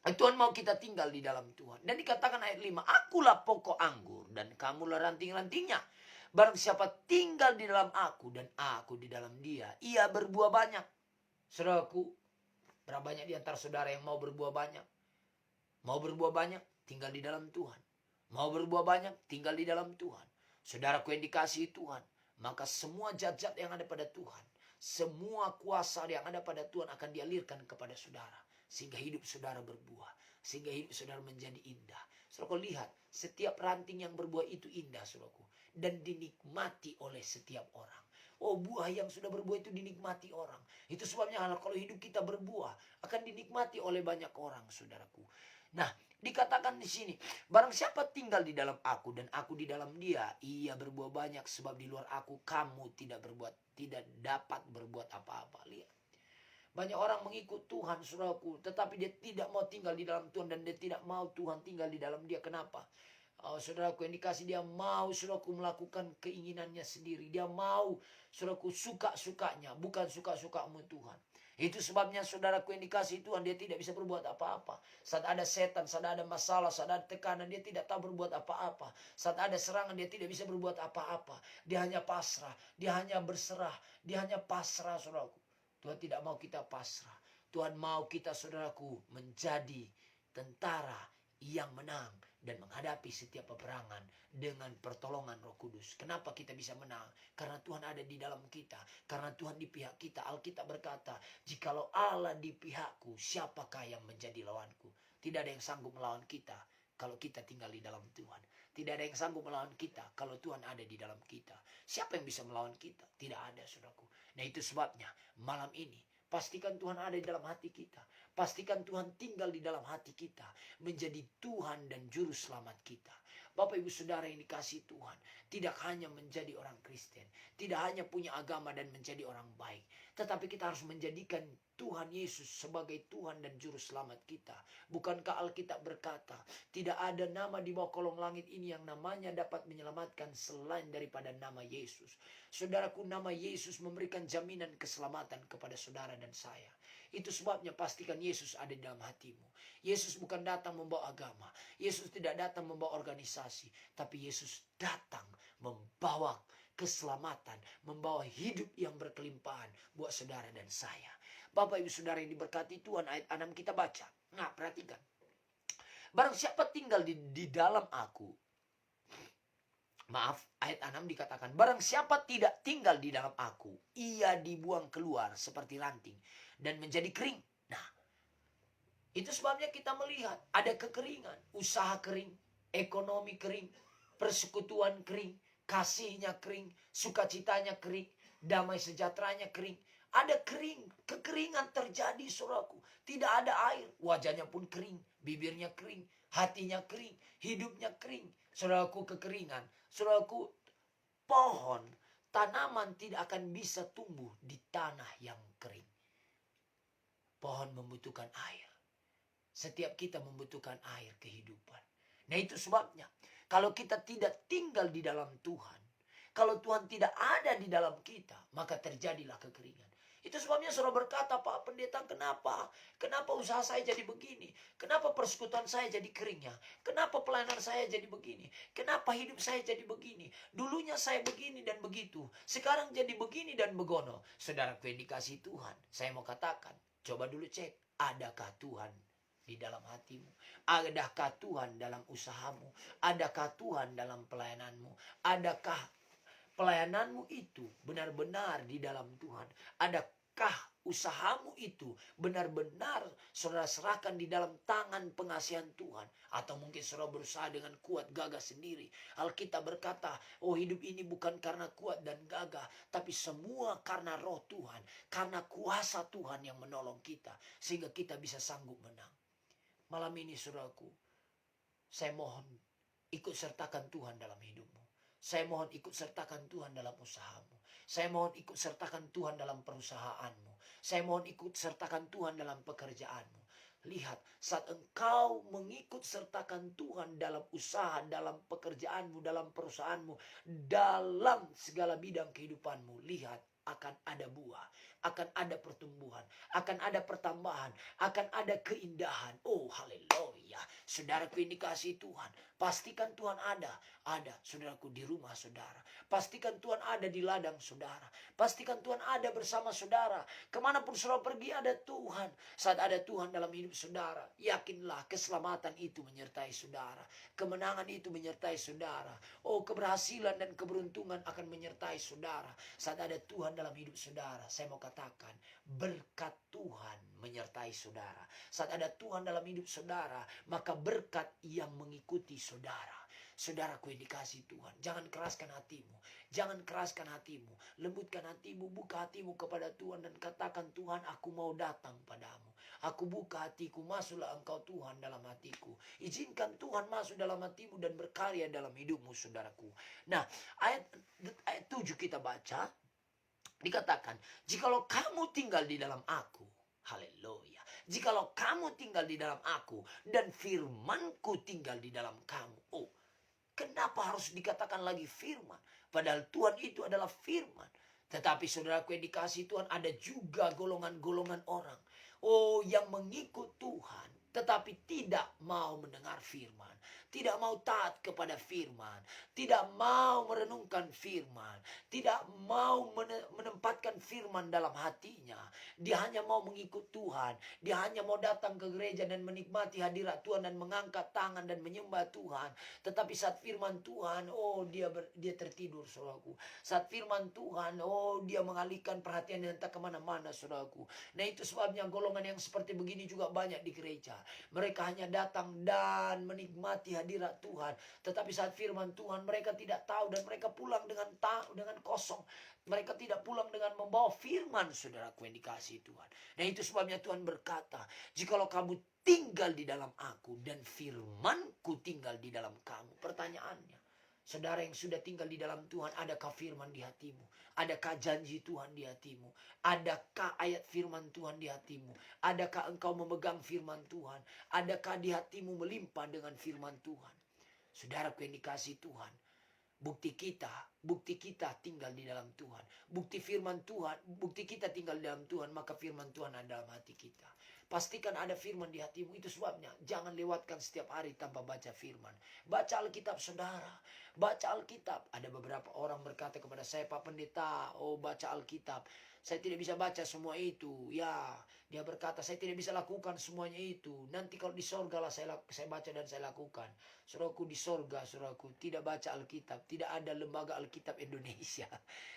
Tuhan mau kita tinggal di dalam Tuhan. Dan dikatakan ayat 5. Akulah pokok anggur dan kamulah ranting-rantingnya. Barang siapa tinggal di dalam aku dan aku di dalam dia, ia berbuah banyak. Saudaraku, berapa banyak di antara saudara yang mau berbuah banyak? Mau berbuah banyak, tinggal di dalam Tuhan. Mau berbuah banyak, tinggal di dalam Tuhan. Saudaraku yang dikasihi Tuhan, maka semua zat-zat yang ada pada Tuhan, semua kuasa yang ada pada Tuhan akan dialirkan kepada saudara. Sehingga hidup saudara berbuah. Sehingga hidup saudara menjadi indah. Saudaraku lihat, setiap ranting yang berbuah itu indah, saudaraku. Dan dinikmati oleh setiap orang. Oh, buah yang sudah berbuah itu dinikmati orang. Itu sebabnya kalau hidup kita berbuah, akan dinikmati oleh banyak orang, saudaraku. Nah, dikatakan di sini, barang siapa tinggal di dalam aku dan aku di dalam dia, ia berbuah banyak, sebab di luar aku kamu tidak dapat berbuat apa-apa. Lihat. Banyak orang mengikut Tuhan, saudaraku, tetapi dia tidak mau tinggal di dalam Tuhan dan dia tidak mau Tuhan tinggal di dalam dia. Kenapa? Saudaraku yang dikasih, dia mau, saudaraku, melakukan keinginannya sendiri. Dia mau, saudaraku, suka-sukanya, bukan suka-sukamu Tuhan. Itu sebabnya saudaraku yang dikasih Tuhan, dia tidak bisa berbuat apa-apa. Saat ada setan, saat ada masalah, saat ada tekanan, dia tidak tahu berbuat apa-apa. Saat ada serangan, dia tidak bisa berbuat apa-apa. Dia hanya pasrah, dia hanya berserah, dia hanya pasrah, saudaraku. Tuhan tidak mau kita pasrah. Tuhan mau kita, saudaraku, menjadi tentara yang menang dan menghadapi setiap peperangan dengan pertolongan Roh Kudus. Kenapa kita bisa menang? Karena Tuhan ada di dalam kita. Karena Tuhan di pihak kita. Alkitab berkata, jikalau Allah di pihakku, siapakah yang menjadi lawanku? Tidak ada yang sanggup melawan kita kalau kita tinggal di dalam Tuhan. Tidak ada yang sanggup melawan kita kalau Tuhan ada di dalam kita. Siapa yang bisa melawan kita? Tidak ada, saudaraku. Nah, itu sebabnya malam ini pastikan Tuhan ada di dalam hati kita. Pastikan Tuhan tinggal di dalam hati kita. Menjadi Tuhan dan Juru Selamat kita. Bapak Ibu Saudara yang dikasihi Tuhan. Tidak hanya menjadi orang Kristen. Tidak hanya punya agama dan menjadi orang baik. Tetapi kita harus menjadikan Tuhan Yesus sebagai Tuhan dan Juru Selamat kita. Bukankah Alkitab berkata, tidak ada nama di bawah kolong langit ini yang namanya dapat menyelamatkan selain daripada nama Yesus. Saudaraku, nama Yesus memberikan jaminan keselamatan kepada saudara dan saya. Itu sebabnya pastikan Yesus ada di dalam hatimu. Yesus bukan datang membawa agama. Yesus tidak datang membawa organisasi. Tapi Yesus datang membawa keselamatan. Membawa hidup yang berkelimpahan buat saudara dan saya. Bapak Ibu Saudara yang diberkati Tuhan, ayat 6 kita baca. Nah, perhatikan. Barang siapa tinggal di dalam aku. Maaf, ayat 6 dikatakan, barang siapa tidak tinggal di dalam aku, ia dibuang keluar seperti ranting dan menjadi kering. Nah, itu sebabnya kita melihat ada kekeringan, usaha kering, ekonomi kering, persekutuan kering, kasihnya kering, sukacitanya kering, damai sejahteranya kering. Ada kekeringan terjadi, saudaraku. Tidak ada air, wajahnya pun kering, bibirnya kering, hatinya kering, hidupnya kering. Saudaraku, kekeringan. Saudaraku, pohon, tanaman tidak akan bisa tumbuh di tanah yang kering. Pohon membutuhkan air. Setiap kita membutuhkan air kehidupan. Nah, itu sebabnya kalau kita tidak tinggal di dalam Tuhan, kalau Tuhan tidak ada di dalam kita, maka terjadilah kekeringan. Itu sebabnya saudara berkata, Pak Pendeta, kenapa? Kenapa usaha saya jadi begini? Kenapa persekutuan saya jadi keringnya? Kenapa pelayanan saya jadi begini? Kenapa hidup saya jadi begini? Dulunya saya begini dan begitu. Sekarang jadi begini dan begono. Saudaraku yang dikasihi Tuhan, saya mau katakan, coba dulu cek, adakah Tuhan di dalam hatimu? Adakah Tuhan dalam usahamu? Adakah Tuhan dalam pelayananmu? Adakah pelayananmu itu benar-benar di dalam Tuhan? Adakah usahamu itu benar-benar saudara serahkan di dalam tangan pengasihan Tuhan? Atau mungkin saudara berusaha dengan kuat gagah sendiri. Alkitab berkata, oh hidup ini bukan karena kuat dan gagah, tapi semua karena roh Tuhan, karena kuasa Tuhan yang menolong kita, sehingga kita bisa sanggup menang. Malam ini saudaraku, saya mohon ikut sertakan Tuhan dalam hidupmu. Saya mohon ikut sertakan Tuhan dalam usahamu. Saya mohon ikut sertakan Tuhan dalam perusahaanmu. Saya mohon ikut sertakan Tuhan dalam pekerjaanmu. Lihat, saat engkau mengikut sertakan Tuhan dalam usaha, dalam pekerjaanmu, dalam perusahaanmu, dalam segala bidang kehidupanmu, lihat, akan ada buah, akan ada pertumbuhan, akan ada pertambahan, akan ada keindahan. Oh haleluya. Saudaraku yang dikasihi Tuhan, pastikan Tuhan ada saudaraku di rumah saudara. Pastikan Tuhan ada di ladang saudara. Pastikan Tuhan ada bersama saudara. Kemanapun saudara pergi ada Tuhan. Saat ada Tuhan dalam hidup saudara, yakinlah keselamatan itu menyertai saudara. Kemenangan itu menyertai saudara. Oh keberhasilan dan keberuntungan akan menyertai saudara. Saat ada Tuhan dalam hidup saudara, saya mau katakan berkat Tuhan menyertai saudara. Saat ada Tuhan dalam hidup saudara, maka berkat yang mengikuti saudara. Saudaraku yang dikasihi Tuhan, jangan keraskan hatimu. Jangan keraskan hatimu. Lembutkan hatimu, buka hatimu kepada Tuhan dan katakan, Tuhan aku mau datang padamu. Aku buka hatiku, masuklah engkau Tuhan dalam hatiku. Izinkan Tuhan masuk dalam hatimu dan berkarya dalam hidupmu saudaraku. Nah ayat 7 kita baca. Dikatakan, jikalau kamu tinggal di dalam aku, haleluya. Jikalau kamu tinggal di dalam aku dan firmanku tinggal di dalam kamu. Oh, kenapa harus dikatakan lagi firman? Padahal Tuhan itu adalah firman. Tetapi saudaraku yang dikasihi Tuhan, ada juga golongan-golongan orang. Oh, yang mengikut Tuhan, tetapi tidak mau mendengar firman. Tidak mau taat kepada firman. Tidak mau merenungkan firman. Tidak mau menempatkan firman dalam hatinya. Dia hanya mau mengikut Tuhan. Dia hanya mau datang ke gereja dan menikmati hadirat Tuhan dan mengangkat tangan dan menyembah Tuhan. Tetapi saat firman Tuhan, oh dia tertidur saudaraku. Saat firman Tuhan, oh dia mengalihkan perhatian entah kemana-mana saudaraku. Nah itu sebabnya golongan yang seperti begini juga banyak di gereja. Mereka hanya datang dan menikmati hadirat Tuhan. Tetapi saat firman Tuhan mereka tidak tahu dan mereka pulang dengan kosong. Mereka tidak pulang dengan membawa firman saudaraku yang dikasihi Tuhan. Nah itu sebabnya Tuhan berkata, jikalau kamu tinggal di dalam aku dan firmanku tinggal di dalam kamu. Pertanyaannya, saudara yang sudah tinggal di dalam Tuhan, adakah firman di hatimu? Adakah janji Tuhan di hatimu? Adakah ayat firman Tuhan di hatimu? Adakah engkau memegang firman Tuhan? Adakah di hatimu melimpah dengan firman Tuhan? Saudaraku yang dikasihi Tuhan, bukti kita tinggal di dalam Tuhan. Bukti firman Tuhan, bukti kita tinggal di dalam Tuhan, maka firman Tuhan ada dalam hati kita. Pastikan ada firman di hatimu. Itu sebabnya jangan lewatkan setiap hari tanpa baca firman. Baca Alkitab saudara. Baca Alkitab. Ada beberapa orang berkata kepada saya, Pak Pendeta, oh baca Alkitab. Saya tidak bisa baca semua itu. Ya, dia berkata, saya tidak bisa lakukan semuanya itu. Nanti kalau di sorga lah saya baca dan saya lakukan. Saudaraku, di sorga, saudaraku, tidak baca Alkitab. Tidak ada lembaga Alkitab Indonesia.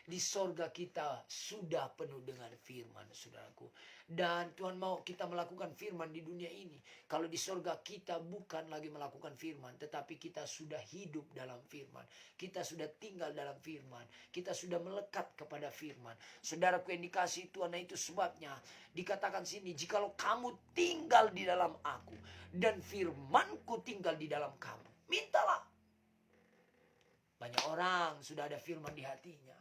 Di sorga kita sudah penuh dengan firman, saudaraku. Dan Tuhan mau kita melakukan firman di dunia ini. Kalau di sorga kita bukan lagi melakukan firman, tetapi kita sudah hidup dalam firman. Kita sudah tinggal dalam firman. Kita sudah melekat kepada firman. Saudaraku yang dikasihi Tuhan, nah itu sebabnya dikatakan sini, jikalau kamu tinggal di dalam aku dan firmanku tinggal di dalam kamu, mintalah. Banyak orang sudah ada firman di hatinya.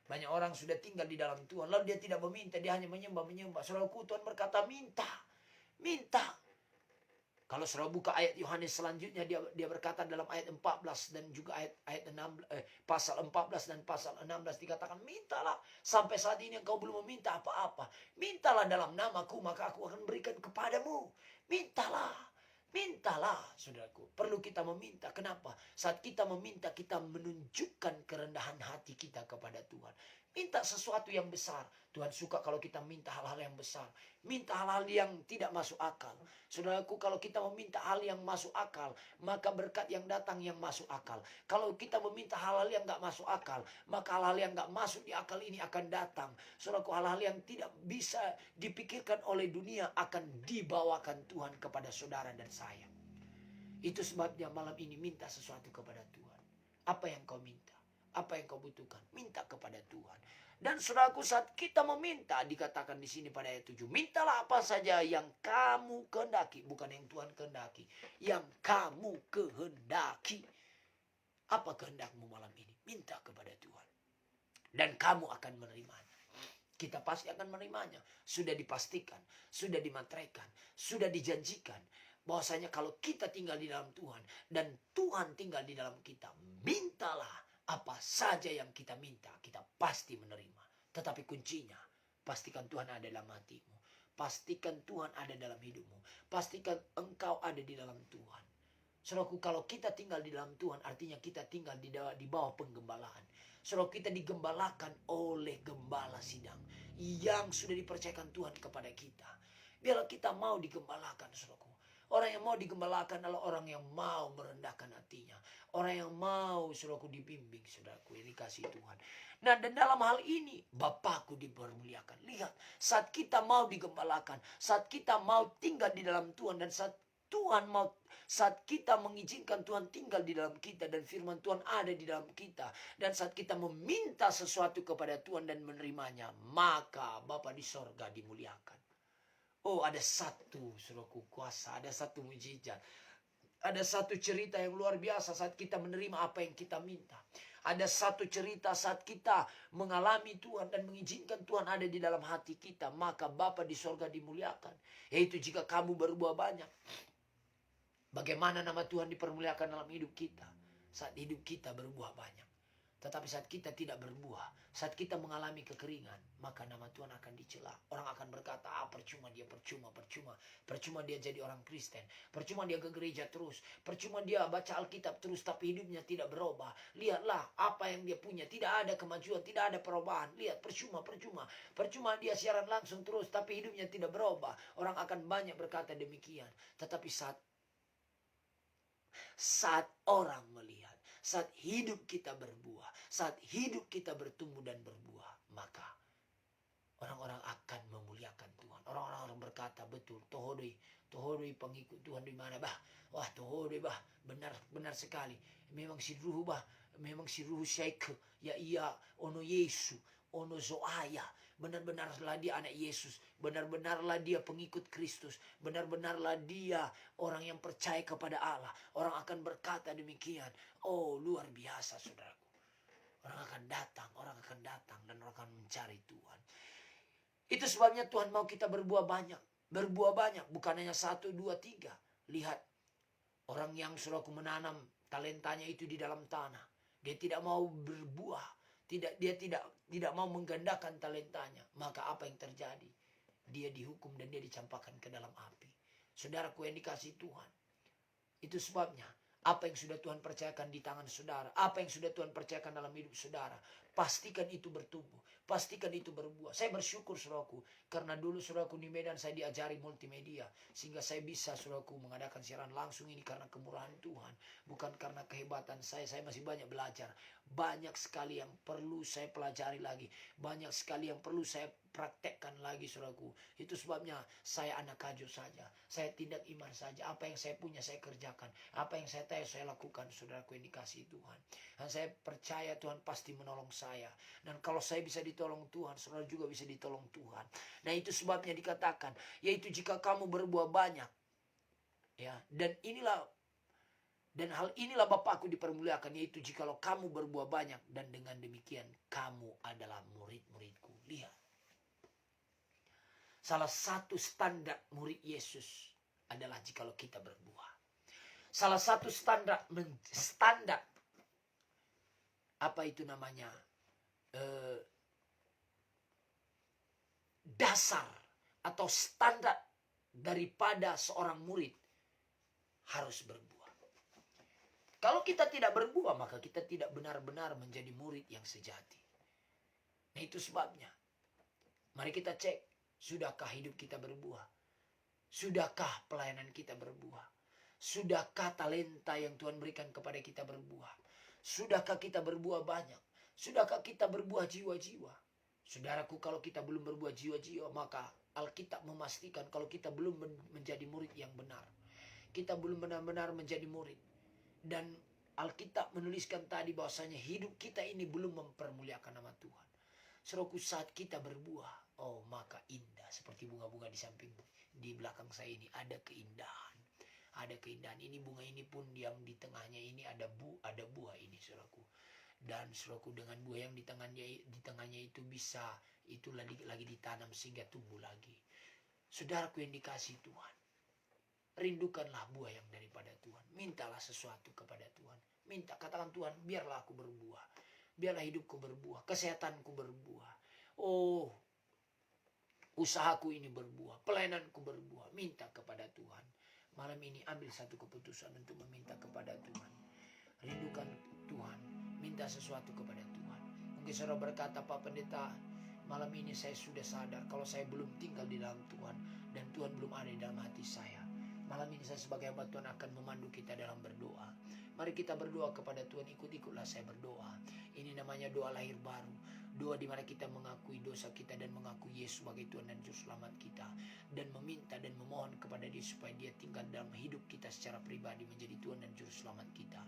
Banyak orang sudah tinggal di dalam Tuhan, lalu dia tidak meminta, dia hanya menyembah. Saudaraku, Tuhan berkata minta. Kalau saudara buka ayat Yohanes selanjutnya, dia berkata dalam ayat 14 dan juga ayat 16, pasal 14 dan pasal 16 dikatakan mintalah. Sampai saat ini engkau belum meminta apa-apa. Mintalah dalam namaku, maka aku akan berikan kepadamu. Mintalah, saudaraku. Perlu kita meminta. Kenapa? Saat kita meminta, kita menunjukkan kerendahan hati kita kepada Tuhan. Minta sesuatu yang besar. Tuhan suka kalau kita minta hal-hal yang besar. Minta hal-hal yang tidak masuk akal. Saudaraku, kalau kita meminta hal yang masuk akal, maka berkat yang datang yang masuk akal. Kalau kita meminta hal-hal yang gak masuk akal, maka hal-hal yang gak masuk di akal ini akan datang. Saudaraku, hal-hal yang tidak bisa dipikirkan oleh dunia akan dibawakan Tuhan kepada saudara dan saya. Itu sebabnya malam ini minta sesuatu kepada Tuhan. Apa yang kau minta? Apa yang kau butuhkan? Minta kepada Tuhan. Dan saudaraku, saat kita meminta, dikatakan di sini pada ayat 7, mintalah apa saja yang kamu kehendaki, bukan yang Tuhan kehendaki, yang kamu kehendaki. Apa kehendakmu malam ini? Minta kepada Tuhan. Dan kamu akan menerimanya. Kita pasti akan menerimanya. Sudah dipastikan, sudah dimateraikan, sudah dijanjikan. Bahwasanya kalau kita tinggal di dalam Tuhan dan Tuhan tinggal di dalam kita, mintalah apa saja yang kita minta, kita pasti menerima. Tetapi kuncinya, pastikan Tuhan ada dalam hatimu. Pastikan Tuhan ada dalam hidupmu. Pastikan engkau ada di dalam Tuhan. Saudaraku, kalau kita tinggal di dalam Tuhan, artinya kita tinggal di bawah penggembalaan. Saudara, kita digembalakan oleh gembala sidang yang sudah dipercayakan Tuhan kepada kita. Biarlah kita mau digembalakan, saudaraku. Orang yang mau digembalakan adalah orang yang mau merendahkan hatinya. Orang yang mau, saudaraku, dibimbing, saudaraku, yang dikasih Tuhan. Nah, dan dalam hal ini, Bapakku dipermuliakan. Lihat, saat kita mau digembalakan, saat kita mau tinggal di dalam Tuhan, dan saat kita mengizinkan Tuhan tinggal di dalam kita, dan firman Tuhan ada di dalam kita, dan saat kita meminta sesuatu kepada Tuhan dan menerimanya, maka Bapa di sorga dimuliakan. Oh, ada satu, saudaraku, kuasa, ada satu mujizat. Ada satu cerita yang luar biasa saat kita menerima apa yang kita minta. Ada satu cerita saat kita mengalami Tuhan dan mengizinkan Tuhan ada di dalam hati kita, maka Bapa di sorga dimuliakan. Yaitu jika kamu berbuah banyak. Bagaimana nama Tuhan dipermuliakan dalam hidup kita? Saat hidup kita berbuah banyak. Tetapi saat kita tidak berbuah, saat kita mengalami kekeringan, maka nama Tuhan akan dicela. Orang akan berkata, percuma dia jadi orang Kristen, percuma dia ke gereja terus, percuma dia baca Alkitab terus, tapi hidupnya tidak berubah. Lihatlah apa yang dia punya, tidak ada kemajuan, tidak ada perubahan. Lihat, percuma dia siaran langsung terus, tapi hidupnya tidak berubah. Orang akan banyak berkata demikian. Tetapi saat orang melihat, saat hidup kita berbuah, saat hidup kita bertumbuh dan berbuah, maka orang-orang akan memuliakan Tuhan. Orang-orang berkata, betul, tohodoi pengikut Tuhan di mana bah? Wah, tohodoi bah, benar sekali. Memang si ruhu syaiku, ya iya, ono Yesu, ono Zoaya. Benar-benarlah dia anak Yesus. Benar-benarlah dia pengikut Kristus. Benar-benarlah dia orang yang percaya kepada Allah. Orang akan berkata demikian. Oh, luar biasa, saudaraku. Orang akan datang dan orang akan mencari Tuhan. Itu sebabnya Tuhan mau kita berbuah banyak. Berbuah banyak, bukan hanya 1, 2, 3. Lihat, orang yang saudaraku menanam talentanya itu di dalam tanah. Dia tidak mau berbuah. Dia tidak mau menggandakan talentanya. Maka apa yang terjadi? Dia dihukum dan dia dicampakkan ke dalam api. Saudaraku yang dikasihi Tuhan. Itu sebabnya apa yang sudah Tuhan percayakan di tangan saudara, apa yang sudah Tuhan percayakan dalam hidup saudara, pastikan itu bertumbuh, pastikan itu berbuah. Saya bersyukur, saudaraku, karena dulu, saudaraku, di Medan saya diajari multimedia, sehingga saya bisa, saudaraku, mengadakan siaran langsung ini karena kemurahan Tuhan, bukan karena kehebatan saya. Saya masih banyak belajar, banyak sekali yang perlu saya pelajari lagi, banyak sekali yang perlu saya praktekkan lagi, saudaraku. Itu sebabnya saya anak kajo saja, saya tindak iman saja. Apa yang saya punya saya kerjakan, apa yang saya tahu saya lakukan, saudaraku yang dikasihi Tuhan. Dan saya percaya Tuhan pasti menolong saya. Dan kalau saya bisa ditolong Tuhan, saudara juga bisa ditolong Tuhan. Nah, itu sebabnya dikatakan, yaitu jika kamu berbuah banyak, ya, dan hal inilah Bapakku dipermuliakan, yaitu jikalau kamu berbuah banyak, dan dengan demikian kamu adalah murid-muridku. Lihat, salah satu standar murid Yesus adalah jikalau kita berbuah. Salah satu standar apa itu namanya, dasar atau standar daripada seorang murid harus berbuah. Kalau kita tidak berbuah, maka kita tidak benar-benar menjadi murid yang sejati. Nah itu sebabnya. Mari kita cek, sudahkah hidup kita berbuah? Sudahkah pelayanan kita berbuah? Sudahkah talenta yang Tuhan berikan kepada kita berbuah? Sudahkah kita berbuah banyak? Sudahkah kita berbuah jiwa-jiwa? Saudaraku, kalau kita belum berbuah jiwa-jiwa, maka Alkitab memastikan kalau kita belum menjadi murid yang benar. Kita belum benar-benar menjadi murid. Dan Alkitab menuliskan tadi bahwasanya hidup kita ini belum mempermuliakan nama Tuhan. Saudaraku, saat kita berbuah, oh maka indah. Seperti bunga-bunga di samping, di belakang saya ini ada keindahan. Ada keindahan. Ini bunga ini pun yang di tengahnya ini ada buah ini, saudaraku. Dan saudaraku, dengan buah yang di tengahnya itu bisa, itu lagi ditanam sehingga tumbuh lagi. Saudaraku yang dikasihi Tuhan, rindukanlah buah yang daripada Tuhan. Mintalah sesuatu kepada Tuhan. Minta, katakan, Tuhan, biarlah aku berbuah. Biarlah hidupku berbuah. Kesehatanku berbuah. Oh, usahaku ini berbuah. Pelayananku berbuah. Minta kepada Tuhan. Malam ini ambil satu keputusan untuk meminta kepada Tuhan. Rindukan Tuhan. Minta sesuatu kepada Tuhan. Mungkin saudara berkata, Pak Pendeta, malam ini saya sudah sadar kalau saya belum tinggal di dalam Tuhan. Dan Tuhan belum ada di dalam hati saya. Malam ini saya sebagai hamba Tuhan akan memandu kita dalam berdoa. Mari kita berdoa kepada Tuhan, ikut-ikutlah saya berdoa. Ini namanya doa lahir baru. Doa di mana kita mengakui dosa kita dan mengakui Yesus sebagai Tuhan dan Juru Selamat kita. Dan meminta dan memohon kepada Dia supaya Dia tinggal dalam hidup kita secara pribadi menjadi Tuhan dan Juru Selamat kita.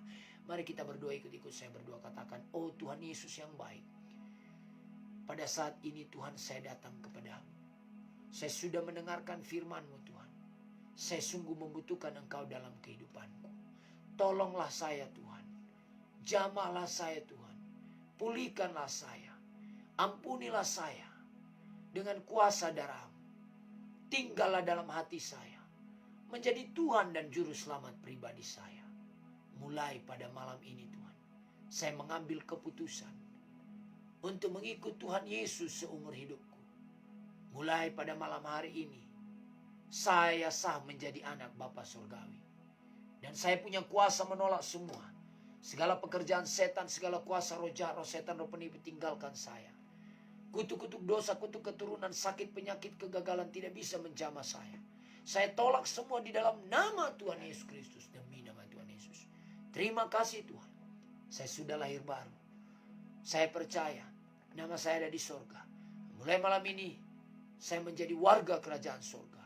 Mari kita berdoa, ikut-ikut saya berdoa, katakan, oh Tuhan Yesus yang baik. Pada saat ini Tuhan, saya datang kepadamu. Saya sudah mendengarkan firman-Mu Tuhan. Saya sungguh membutuhkan Engkau dalam kehidupanku. Tolonglah saya Tuhan. Jamahlah saya Tuhan. Pulihkanlah saya. Ampunilah saya. Dengan kuasa darah-Mu. Tinggallah dalam hati saya. Menjadi Tuhan dan Juru Selamat pribadi saya. Mulai pada malam ini Tuhan. Saya mengambil keputusan. Untuk mengikut Tuhan Yesus seumur hidupku. Mulai pada malam hari ini. Saya sah menjadi anak Bapa Surgawi. Dan saya punya kuasa menolak semua. Segala pekerjaan setan, segala kuasa roh jahat, roh setan, roh penipu, tinggalkan saya. Kutuk-kutuk dosa, kutuk keturunan, sakit, penyakit, kegagalan tidak bisa menjamah saya. Saya tolak semua di dalam nama Tuhan Yesus Kristus. Demi nama Tuhan Yesus. Terima kasih Tuhan. Saya sudah lahir baru. Saya percaya nama saya ada di sorga. Mulai malam ini saya menjadi warga kerajaan sorga.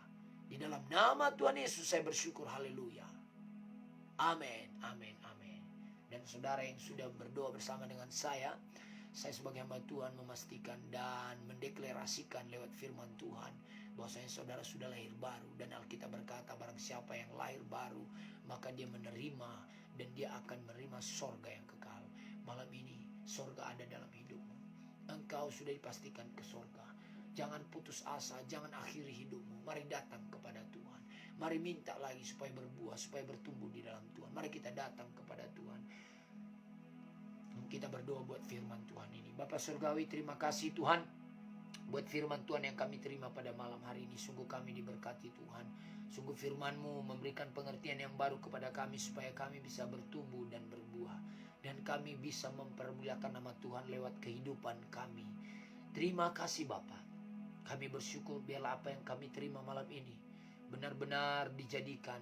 Di dalam nama Tuhan Yesus saya bersyukur. Haleluya. Amin, amin, amin. Dan saudara yang sudah berdoa bersama dengan saya sebagai hamba Tuhan memastikan dan mendeklarasikan lewat firman Tuhan bahwasanya saudara sudah lahir baru. Dan Alkitab berkata, barang siapa yang lahir baru, maka dia menerima dan dia akan menerima sorga yang kekal. Malam ini sorga ada dalam hidupmu. Engkau sudah dipastikan ke sorga. Jangan putus asa, jangan akhiri hidupmu. Mari datang kepada Tuhan. Mari minta lagi supaya berbuah, supaya bertumbuh di dalam Tuhan. Mari kita datang kepada Tuhan. Kita berdoa buat firman Tuhan ini. Bapa Surgawi, terima kasih Tuhan. Buat firman Tuhan yang kami terima pada malam hari ini. Sungguh kami diberkati Tuhan. Sungguh firman-Mu memberikan pengertian yang baru kepada kami. Supaya kami bisa bertumbuh dan berbuah. Dan kami bisa mempermuliakan nama Tuhan lewat kehidupan kami. Terima kasih Bapa. Kami bersyukur biarlah apa yang kami terima malam ini benar-benar dijadikan,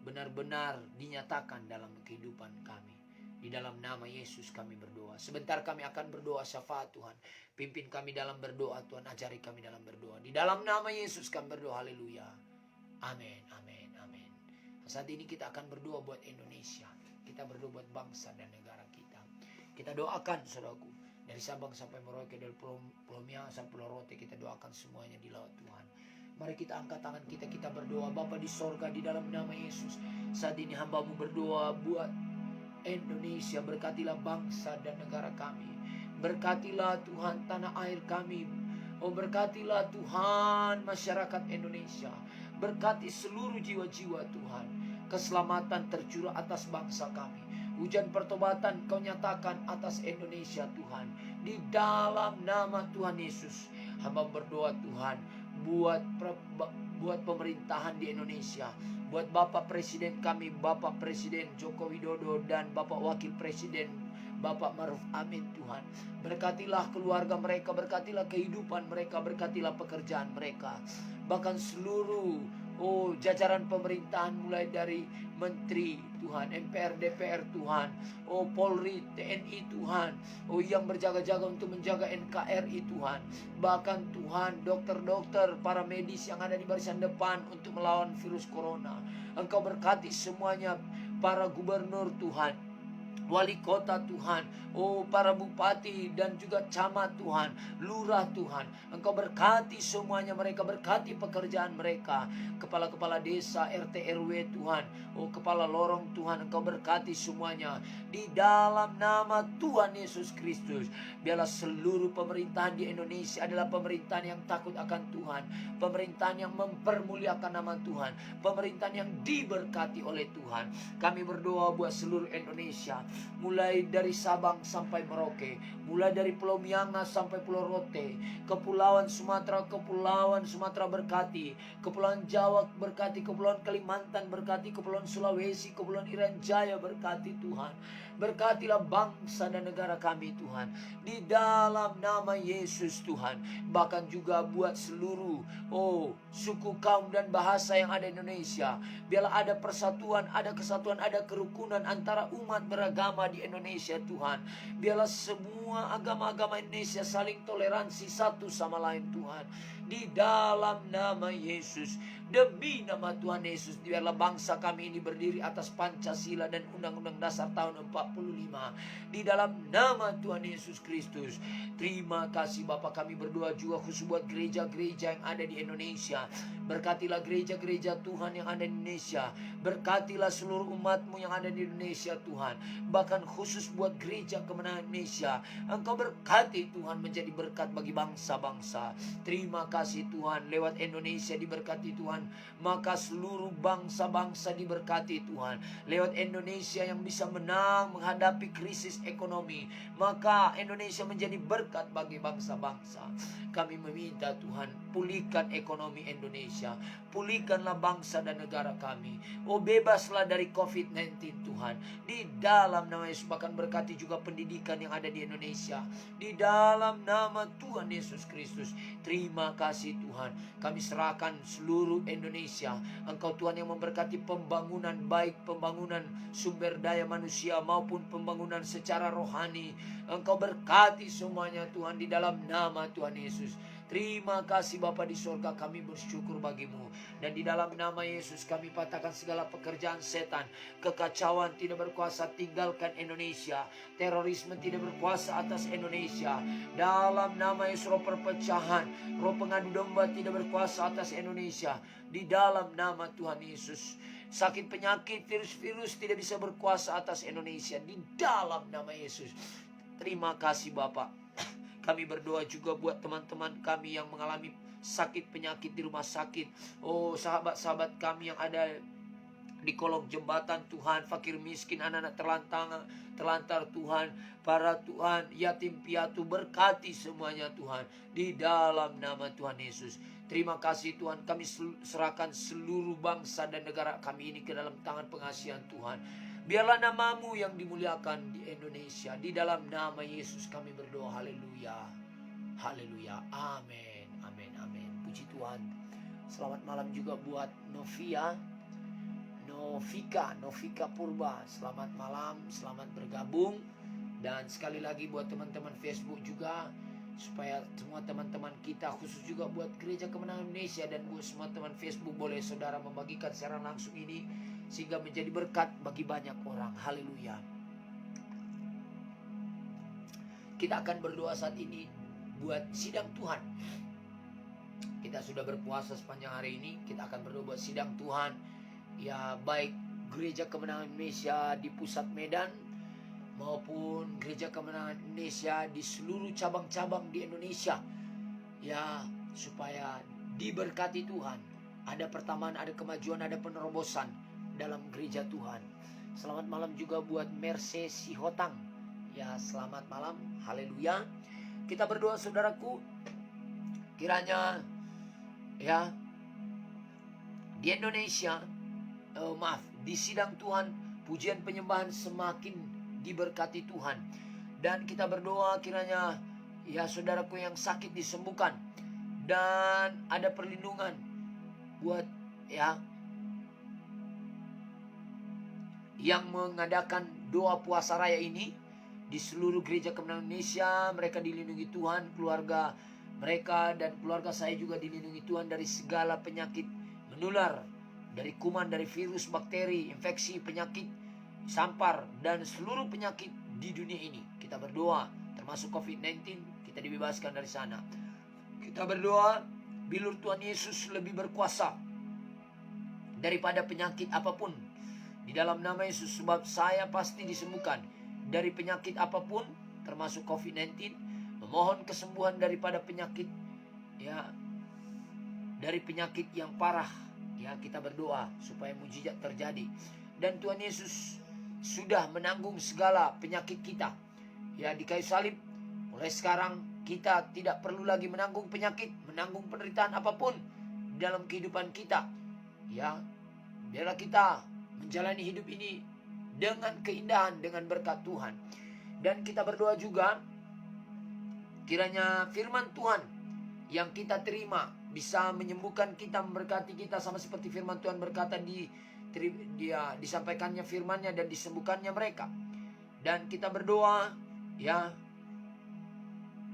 benar-benar dinyatakan dalam kehidupan kami. Di dalam nama Yesus kami berdoa. Sebentar kami akan berdoa syafaat Tuhan. Pimpin kami dalam berdoa Tuhan. Ajari kami dalam berdoa. Di dalam nama Yesus kami berdoa. Haleluya. Amin, amin, amin. Saat ini kita akan berdoa buat Indonesia. Kita berdoa buat bangsa dan negara kita. Kita doakan saudaraku. Dari Sabang sampai Merauke, dari Pulau Miang sampai Pulau Rote, kita doakan semuanya di laut Tuhan. Mari kita angkat tangan kita berdoa. Bapa di sorga, di dalam nama Yesus. Saat ini hamba-Mu berdoa buat Indonesia. Berkatilah bangsa dan negara kami. Berkatilah Tuhan tanah air kami. Oh, berkatilah Tuhan masyarakat Indonesia. Berkati seluruh jiwa-jiwa Tuhan. Keselamatan tercurah atas bangsa kami. Hujan pertobatan Kau nyatakan atas Indonesia Tuhan. Di dalam nama Tuhan Yesus. Hamba berdoa Tuhan. Buat pemerintahan di Indonesia. Buat Bapak Presiden kami, Bapak Presiden Joko Widodo dan Bapak Wakil Presiden Bapak Maruf Amin Tuhan. Berkatilah keluarga mereka, berkatilah kehidupan mereka, berkatilah pekerjaan mereka. Bahkan seluruh jajaran pemerintahan, mulai dari menteri Tuhan, MPR, DPR Tuhan, Polri, TNI Tuhan, yang berjaga-jaga untuk menjaga NKRI Tuhan. Bahkan Tuhan, dokter-dokter, para medis yang ada di barisan depan untuk melawan virus corona. Engkau berkati semuanya, para gubernur Tuhan, wali kota Tuhan, para bupati dan juga camat Tuhan, lurah Tuhan. Engkau berkati semuanya mereka, berkati pekerjaan mereka, kepala-kepala desa, RT RW Tuhan, kepala lorong Tuhan, Engkau berkati semuanya di dalam nama Tuhan Yesus Kristus. Biarlah seluruh pemerintahan di Indonesia adalah pemerintahan yang takut akan Tuhan, pemerintahan yang mempermuliakan nama Tuhan, pemerintahan yang diberkati oleh Tuhan. Kami berdoa buat seluruh Indonesia, mulai dari Sabang sampai Merauke, mulai dari Pulau Miangas sampai Pulau Rote, Kepulauan Sumatera berkati, Kepulauan Jawa berkati, Kepulauan Kalimantan berkati, Kepulauan Sulawesi, Kepulauan Irian Jaya berkati Tuhan. Berkatilah bangsa dan negara kami Tuhan, di dalam nama Yesus Tuhan. Bahkan juga buat seluruh suku, kaum dan bahasa yang ada di Indonesia. Biarlah ada persatuan, ada kesatuan, ada kerukunan antara umat beragama di Indonesia Tuhan. Biarlah semua agama-agama Indonesia saling toleransi satu sama lain Tuhan, di dalam nama Yesus. Demi nama Tuhan Yesus, biarlah bangsa kami ini berdiri atas Pancasila dan Undang-Undang Dasar tahun 45. Di dalam nama Tuhan Yesus Kristus. Terima kasih Bapa, kami berdoa juga khusus buat gereja-gereja yang ada di Indonesia. Berkatilah gereja-gereja Tuhan yang ada di Indonesia. Berkatilah seluruh umat-Mu yang ada di Indonesia Tuhan. Bahkan khusus buat gereja kemenangan Indonesia, Engkau berkati Tuhan, menjadi berkat bagi bangsa-bangsa. Terima kasih Tuhan, lewat Indonesia diberkati Tuhan, maka seluruh bangsa-bangsa diberkati Tuhan. Lewat Indonesia yang bisa menang menghadapi krisis ekonomi, maka Indonesia menjadi berkat bagi bangsa-bangsa. Kami meminta Tuhan, pulihkan ekonomi Indonesia, pulihkanlah bangsa dan negara kami. Bebaslah dari COVID-19 Tuhan, di dalam nama Yesus. Bahkan berkati juga pendidikan yang ada di Indonesia, di dalam nama Tuhan Yesus Kristus. Terima kasih Tuhan, kami serahkan seluruh Indonesia. Engkau Tuhan yang memberkati pembangunan, baik pembangunan sumber daya manusia maupun pembangunan secara rohani. Engkau berkati semuanya Tuhan, di dalam nama Tuhan Yesus. Terima kasih Bapa di surga, kami bersyukur bagimu. Dan di dalam nama Yesus kami patahkan segala pekerjaan setan. Kekacauan tidak berkuasa, tinggalkan Indonesia. Terorisme tidak berkuasa atas Indonesia. Dalam nama Yesus, roh perpecahan, roh pengadu domba tidak berkuasa atas Indonesia. Di dalam nama Tuhan Yesus, sakit penyakit, virus-virus tidak bisa berkuasa atas Indonesia. Di dalam nama Yesus. Terima kasih Bapak. Kami berdoa juga buat teman-teman kami yang mengalami sakit penyakit di rumah sakit. Sahabat-sahabat kami yang ada di kolong jembatan Tuhan, fakir miskin, anak-anak terlantar Tuhan, para Tuhan, yatim piatu, berkati semuanya Tuhan, di dalam nama Tuhan Yesus. Terima kasih Tuhan, kami serahkan seluruh bangsa dan negara kami ini ke dalam tangan pengasihan Tuhan. Biarlah namamu yang dimuliakan di Indonesia. Di dalam nama Yesus kami berdoa. Haleluya. Haleluya. Amin. Amin. Amin. Puji Tuhan. Selamat malam juga buat Novika Purba. Selamat malam. Selamat bergabung. Dan sekali lagi buat teman-teman Facebook juga, supaya semua teman-teman kita, khusus juga buat Gereja Kemenangan Indonesia dan buat semua teman Facebook, boleh saudara membagikan siaran langsung ini sehingga menjadi berkat bagi banyak orang. Haleluya. Kita akan berdoa saat ini buat sidang Tuhan. Kita sudah berpuasa sepanjang hari ini. Kita akan berdoa buat sidang Tuhan, ya, baik Gereja Kemenangan Indonesia di pusat Medan maupun Gereja Kemenangan Indonesia di seluruh cabang-cabang di Indonesia, ya, supaya diberkati Tuhan. Ada pertambahan, ada kemajuan, ada penerobosan dalam gereja Tuhan. Selamat malam juga buat Mercy Sihotang. Ya, selamat malam. Haleluya. Kita berdoa saudaraku, kiranya ya di Indonesia, di sidang Tuhan, pujian penyembahan semakin diberkati Tuhan. Dan kita berdoa kiranya ya saudaraku yang sakit disembuhkan. Dan ada perlindungan buat ya yang mengadakan doa puasa raya ini di seluruh gereja kemenangan Indonesia. Mereka dilindungi Tuhan, keluarga mereka dan keluarga saya juga dilindungi Tuhan dari segala penyakit menular, dari kuman, dari virus, bakteri, infeksi, penyakit, sampar, dan seluruh penyakit di dunia ini. Kita berdoa, termasuk COVID-19, kita dibebaskan dari sana. Kita berdoa, bilur Tuhan Yesus lebih berkuasa daripada penyakit apapun. Di dalam nama Yesus, sebab saya pasti disembuhkan dari penyakit apapun, termasuk COVID-19. Memohon kesembuhan daripada penyakit, ya, dari penyakit yang parah. Ya, kita berdoa supaya mujizat terjadi. Dan Tuhan Yesus sudah menanggung segala penyakit kita. Ya, di kayu salib. Mulai sekarang kita tidak perlu lagi menanggung penyakit, menanggung penderitaan apapun di dalam kehidupan kita. Ya, biarlah kita menjalani hidup ini dengan keindahan, dengan berkat Tuhan. Dan kita berdoa juga, kiranya firman Tuhan yang kita terima bisa menyembuhkan kita, memberkati kita, sama seperti firman Tuhan berkata disampaikannya firman-Nya dan disembuhkannya mereka. Dan kita berdoa, ya,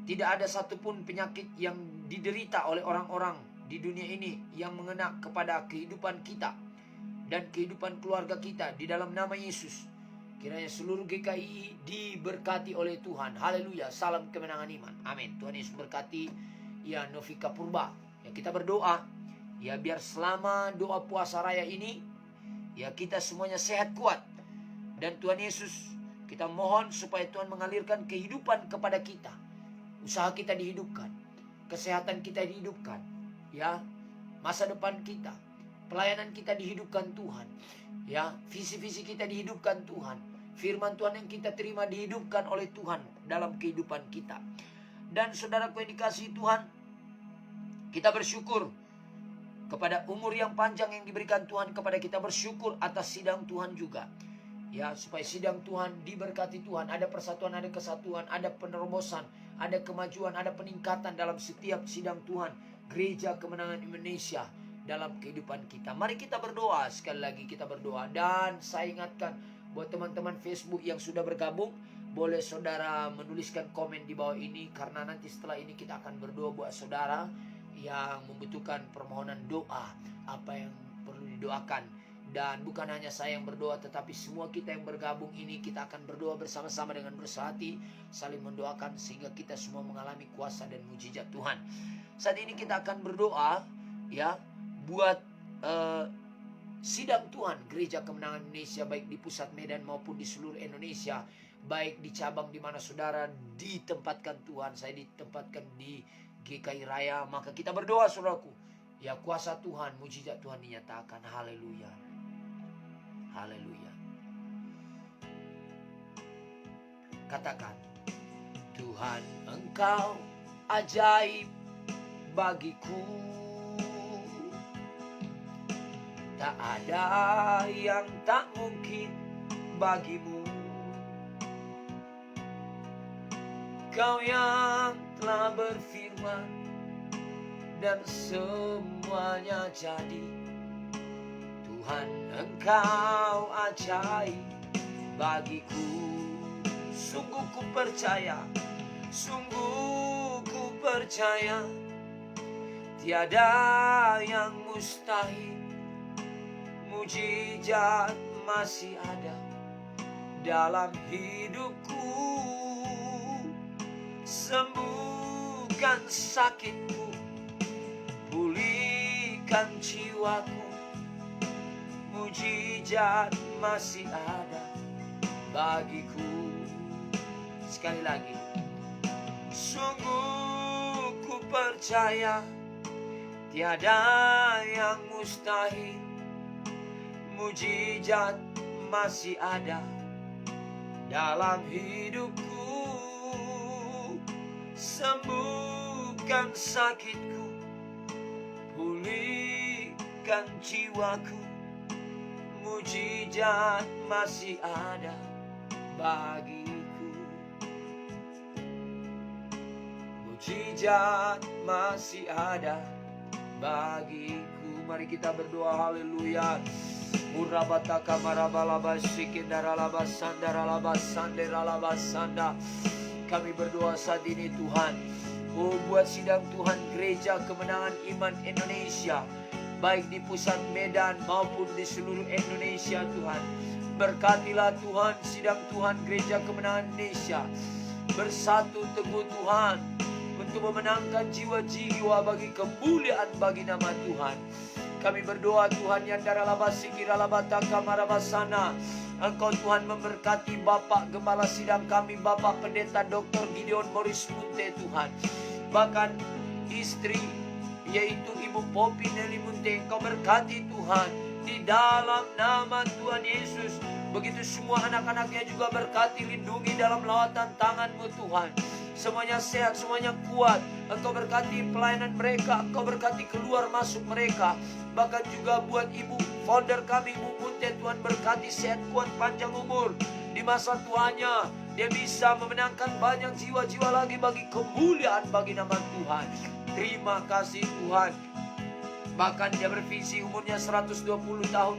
tidak ada satupun penyakit yang diderita oleh orang-orang di dunia ini yang mengena kepada kehidupan kita dan kehidupan keluarga kita di dalam nama Yesus. Kiranya seluruh GKI diberkati oleh Tuhan. Haleluya. Salam kemenangan iman. Amin. Tuhan Yesus berkati. Ya, Novika Purba. Ya, kita berdoa. Ya, biar selama doa puasa raya ini, ya, kita semuanya sehat kuat. Dan Tuhan Yesus, kita mohon supaya Tuhan mengalirkan kehidupan kepada kita. Usaha kita dihidupkan. Kesehatan kita dihidupkan. Ya, masa depan kita, pelayanan kita dihidupkan Tuhan. Ya, visi-visi kita dihidupkan Tuhan. Firman Tuhan yang kita terima dihidupkan oleh Tuhan dalam kehidupan kita. Dan saudaraku yang dikasihi Tuhan, kita bersyukur kepada umur yang panjang yang diberikan Tuhan kepada kita. Bersyukur atas sidang Tuhan juga. Ya, supaya sidang Tuhan diberkati Tuhan. Ada persatuan, ada kesatuan, ada penerobosan, ada kemajuan, ada peningkatan dalam setiap sidang Tuhan Gereja Kemenangan Indonesia dalam kehidupan kita. Mari kita berdoa. Sekali lagi kita berdoa. Dan saya ingatkan buat teman-teman Facebook yang sudah bergabung, boleh saudara menuliskan komen di bawah ini, karena nanti setelah ini kita akan berdoa buat saudara yang membutuhkan permohonan doa, apa yang perlu didoakan. Dan bukan hanya saya yang berdoa, tetapi semua kita yang bergabung ini, kita akan berdoa bersama-sama dengan bersahati, saling mendoakan sehingga kita semua mengalami kuasa dan mujizat Tuhan. Saat ini kita akan berdoa, ya, buat sidang Tuhan Gereja Kemenangan Indonesia, baik di pusat Medan maupun di seluruh Indonesia, baik di cabang di mana saudara ditempatkan Tuhan. Saya ditempatkan di GKI Raya. Maka kita berdoa, saudaraku, ya, kuasa Tuhan, mujizat Tuhan dinyatakan. Haleluya. Haleluya. Katakan, Tuhan, Engkau ajaib bagiku. Tak ada yang tak mungkin bagimu. Kau yang telah berfirman dan semuanya jadi. Tuhan, Engkau ajaib bagiku. Sungguh ku percaya, sungguh ku percaya, tiada yang mustahil. Mujizat masih ada dalam hidupku. Sembuhkan sakitku, pulihkan jiwaku. Mujizat masih ada bagiku. Sekali lagi, sungguh ku percaya, tiada yang mustahil. Mujizat masih ada dalam hidupku. Sembuhkan sakitku, pulihkan jiwaku. Mujizat masih ada bagiku. mujizat masih ada bagiku. Mari kita berdoa, haleluya. Murabataka marabalaba sikindaralaba sandaralaba sanderalaba sanda. Kami berdoa saat ini Tuhan, oh buat sidang Tuhan Gereja Kemenangan Iman Indonesia, baik di pusat Medan maupun di seluruh Indonesia Tuhan. Berkatilah Tuhan sidang Tuhan Gereja Kemenangan Indonesia, bersatu teguh Tuhan untuk memenangkan jiwa-jiwa bagi kemuliaan bagi nama Tuhan. Kami berdoa Tuhan, Yandara labasi kira labataka marabasana. Engkau Tuhan memberkati Bapak Gembala sidang kami, Bapak Pendeta Dr. Gideon Morris Munte Tuhan. Bahkan istri yaitu Ibu Popi Nelly Munte, Engkau berkati Tuhan di dalam nama Tuhan Yesus. Begitu semua anak-anaknya juga berkati, lindungi dalam lawatan tangan-Mu Tuhan. Semuanya sehat, semuanya kuat. Engkau berkati pelayanan mereka, Engkau berkati keluar masuk mereka. Bahkan juga buat ibu founder kami, Ibu Munte, Tuhan berkati sehat, kuat, panjang umur. Di masa tuanya dia bisa memenangkan banyak jiwa-jiwa lagi bagi kemuliaan bagi nama Tuhan. Terima kasih Tuhan. Bahkan dia bervisi umurnya 120 tahun,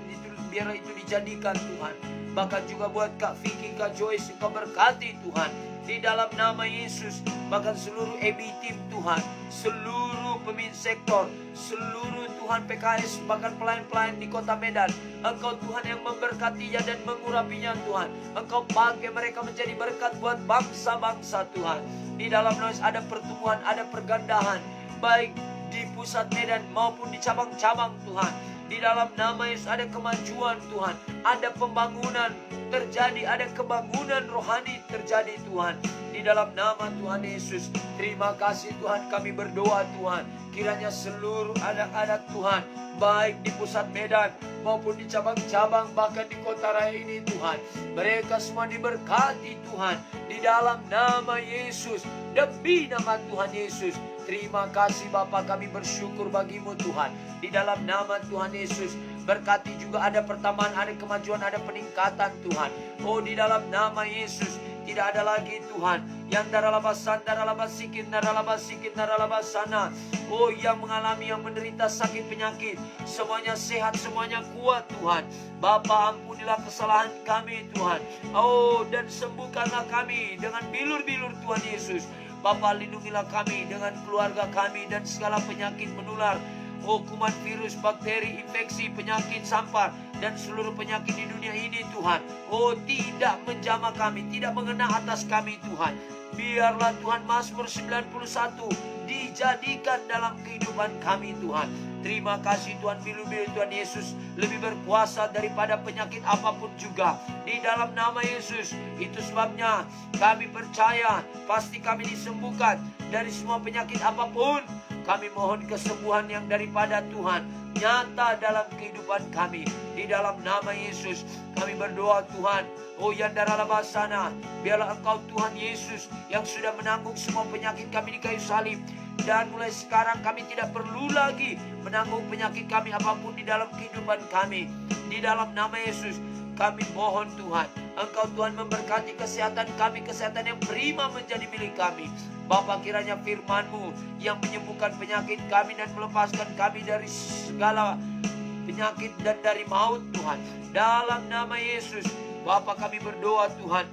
biar itu dijadikan Tuhan. Bahkan juga buat Kak Vicky, Kak Joyce, Engkau berkati Tuhan di dalam nama Yesus. Bahkan seluruh AB Team Tuhan, seluruh pemimpin sektor, seluruh Tuhan PKS, bahkan pelayan-pelayan di kota Medan, Engkau Tuhan yang memberkatinya dan mengurapinya Tuhan. Engkau pakai mereka menjadi berkat buat bangsa-bangsa Tuhan. Di dalam nama Yesus ada pertumbuhan, ada pergandahan, baik di pusat Medan maupun di cabang-cabang Tuhan. Di dalam nama Yesus ada kemajuan Tuhan, ada pembangunan terjadi, ada kebangunan rohani terjadi Tuhan. Di dalam nama Tuhan Yesus, terima kasih Tuhan, kami berdoa Tuhan, kiranya seluruh anak-anak Tuhan, baik di pusat Medan maupun di cabang-cabang, bahkan di kota raya ini Tuhan, mereka semua diberkati Tuhan, di dalam nama Yesus, demi nama Tuhan Yesus. Terima kasih Bapa, kami bersyukur bagimu Tuhan. Di dalam nama Tuhan Yesus, berkati juga ada pertambahan, ada kemajuan, ada peningkatan Tuhan. Oh di dalam nama Yesus, tidak ada lagi Tuhan yang daralabasan, daralabasikin, daralabasikin, daralabasana. Oh yang mengalami, yang menderita sakit penyakit, semuanya sehat, semuanya kuat Tuhan. Bapa ampunilah kesalahan kami Tuhan. Oh dan sembuhkanlah kami dengan bilur-bilur Tuhan Yesus. Bapa lindungilah kami dengan keluarga kami dan segala penyakit menular, kuman, virus, bakteri, infeksi, penyakit sampar dan seluruh penyakit di dunia ini Tuhan. Oh tidak menjamah kami, tidak mengena atas kami Tuhan. Biarlah Tuhan Mazmur 91 dijadikan dalam kehidupan kami Tuhan. Terima kasih Tuhan, bilu-bilu Tuhan Yesus lebih berkuasa daripada penyakit apapun juga. Di dalam nama Yesus, itu sebabnya kami percaya pasti kami disembuhkan dari semua penyakit apapun. Kami mohon kesembuhan yang daripada Tuhan nyata dalam kehidupan kami. Di dalam nama Yesus kami berdoa Tuhan. Oh Yandara Labasana, biarlah Engkau Tuhan Yesus yang sudah menanggung semua penyakit kami di kayu salib. Dan mulai sekarang kami tidak perlu lagi menanggung penyakit kami apapun di dalam kehidupan kami. Di dalam nama Yesus kami mohon Tuhan, Engkau Tuhan memberkati kesehatan kami, kesehatan yang prima menjadi milik kami. Bapa kiranya firman-Mu yang menyembuhkan penyakit kami dan melepaskan kami dari segala penyakit dan dari maut Tuhan. Dalam nama Yesus Bapa kami berdoa Tuhan,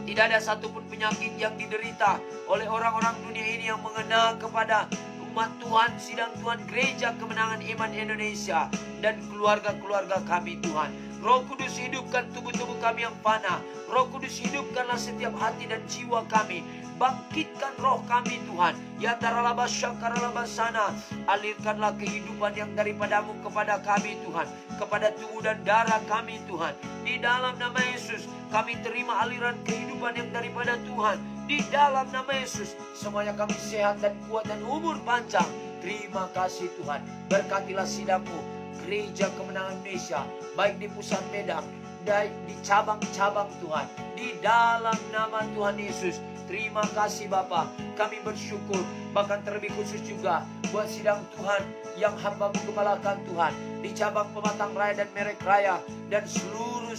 tidak ada satupun penyakit yang diderita oleh orang-orang dunia ini yang mengena kepada umat Tuhan, sidang Tuhan Gereja Kemenangan Iman Indonesia dan keluarga-keluarga kami Tuhan. Roh Kudus hidupkan tubuh-tubuh kami yang panah. Roh Kudus hidupkanlah setiap hati dan jiwa kami. Bangkitkan roh kami Tuhan. Ya daralabas syangkaralabasana. Alirkanlah kehidupan yang daripadamu kepada kami Tuhan, kepada tubuh dan darah kami Tuhan. Di dalam nama Yesus kami terima aliran kehidupan yang daripada Tuhan. Di dalam nama Yesus semuanya kami sehat dan kuat dan umur panjang. Terima kasih Tuhan. Berkatilah sidang-Mu Gereja Kemenangan Indonesia, baik di pusat Medan, baik di cabang-cabang Tuhan. Di dalam nama Tuhan Yesus. Terima kasih Bapa, kami bersyukur. Bahkan terlebih khusus juga buat sidang Tuhan yang hamba-Mu gembalakan Tuhan di cabang Pematang Raya dan Merek Raya dan seluruh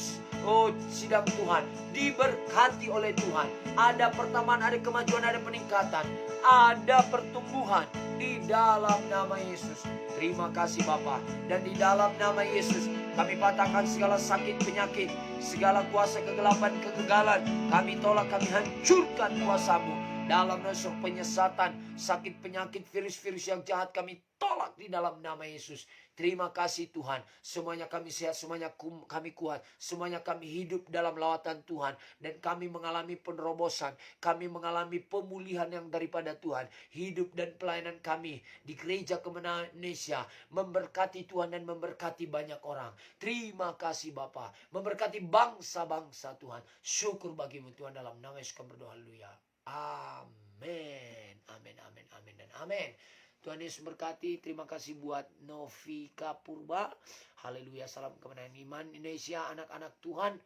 sidang Tuhan diberkati oleh Tuhan. Ada pertambahan, ada kemajuan, ada peningkatan. ada pertumbuhan di dalam nama Yesus. Terima kasih Bapa. Dan di dalam nama Yesus kami patahkan segala sakit penyakit, segala kuasa kegelapan kegagalan. Kami tolak, kami hancurkan kuasa-Mu. Dalam unsur penyesatan, sakit penyakit, virus-virus yang jahat kami tolak di dalam nama Yesus. Terima kasih Tuhan. Semuanya kami sehat, semuanya kami kuat, semuanya kami hidup dalam lawatan Tuhan. Dan kami mengalami penerobosan, kami mengalami pemulihan yang daripada Tuhan. Hidup dan pelayanan kami di Gereja Kemenangan Indonesia memberkati Tuhan dan memberkati banyak orang. Terima kasih Bapa. Memberkati bangsa-bangsa Tuhan. Syukur bagimu Tuhan, dalam nama Yesus kami berdoa. Haleluya. Amin. Amin, amin, amin, dan amin. Tuhan Yesus berkati. Terima kasih buat Novika Purba. Haleluya. Salam kemenangan iman Indonesia. Anak-anak Tuhan,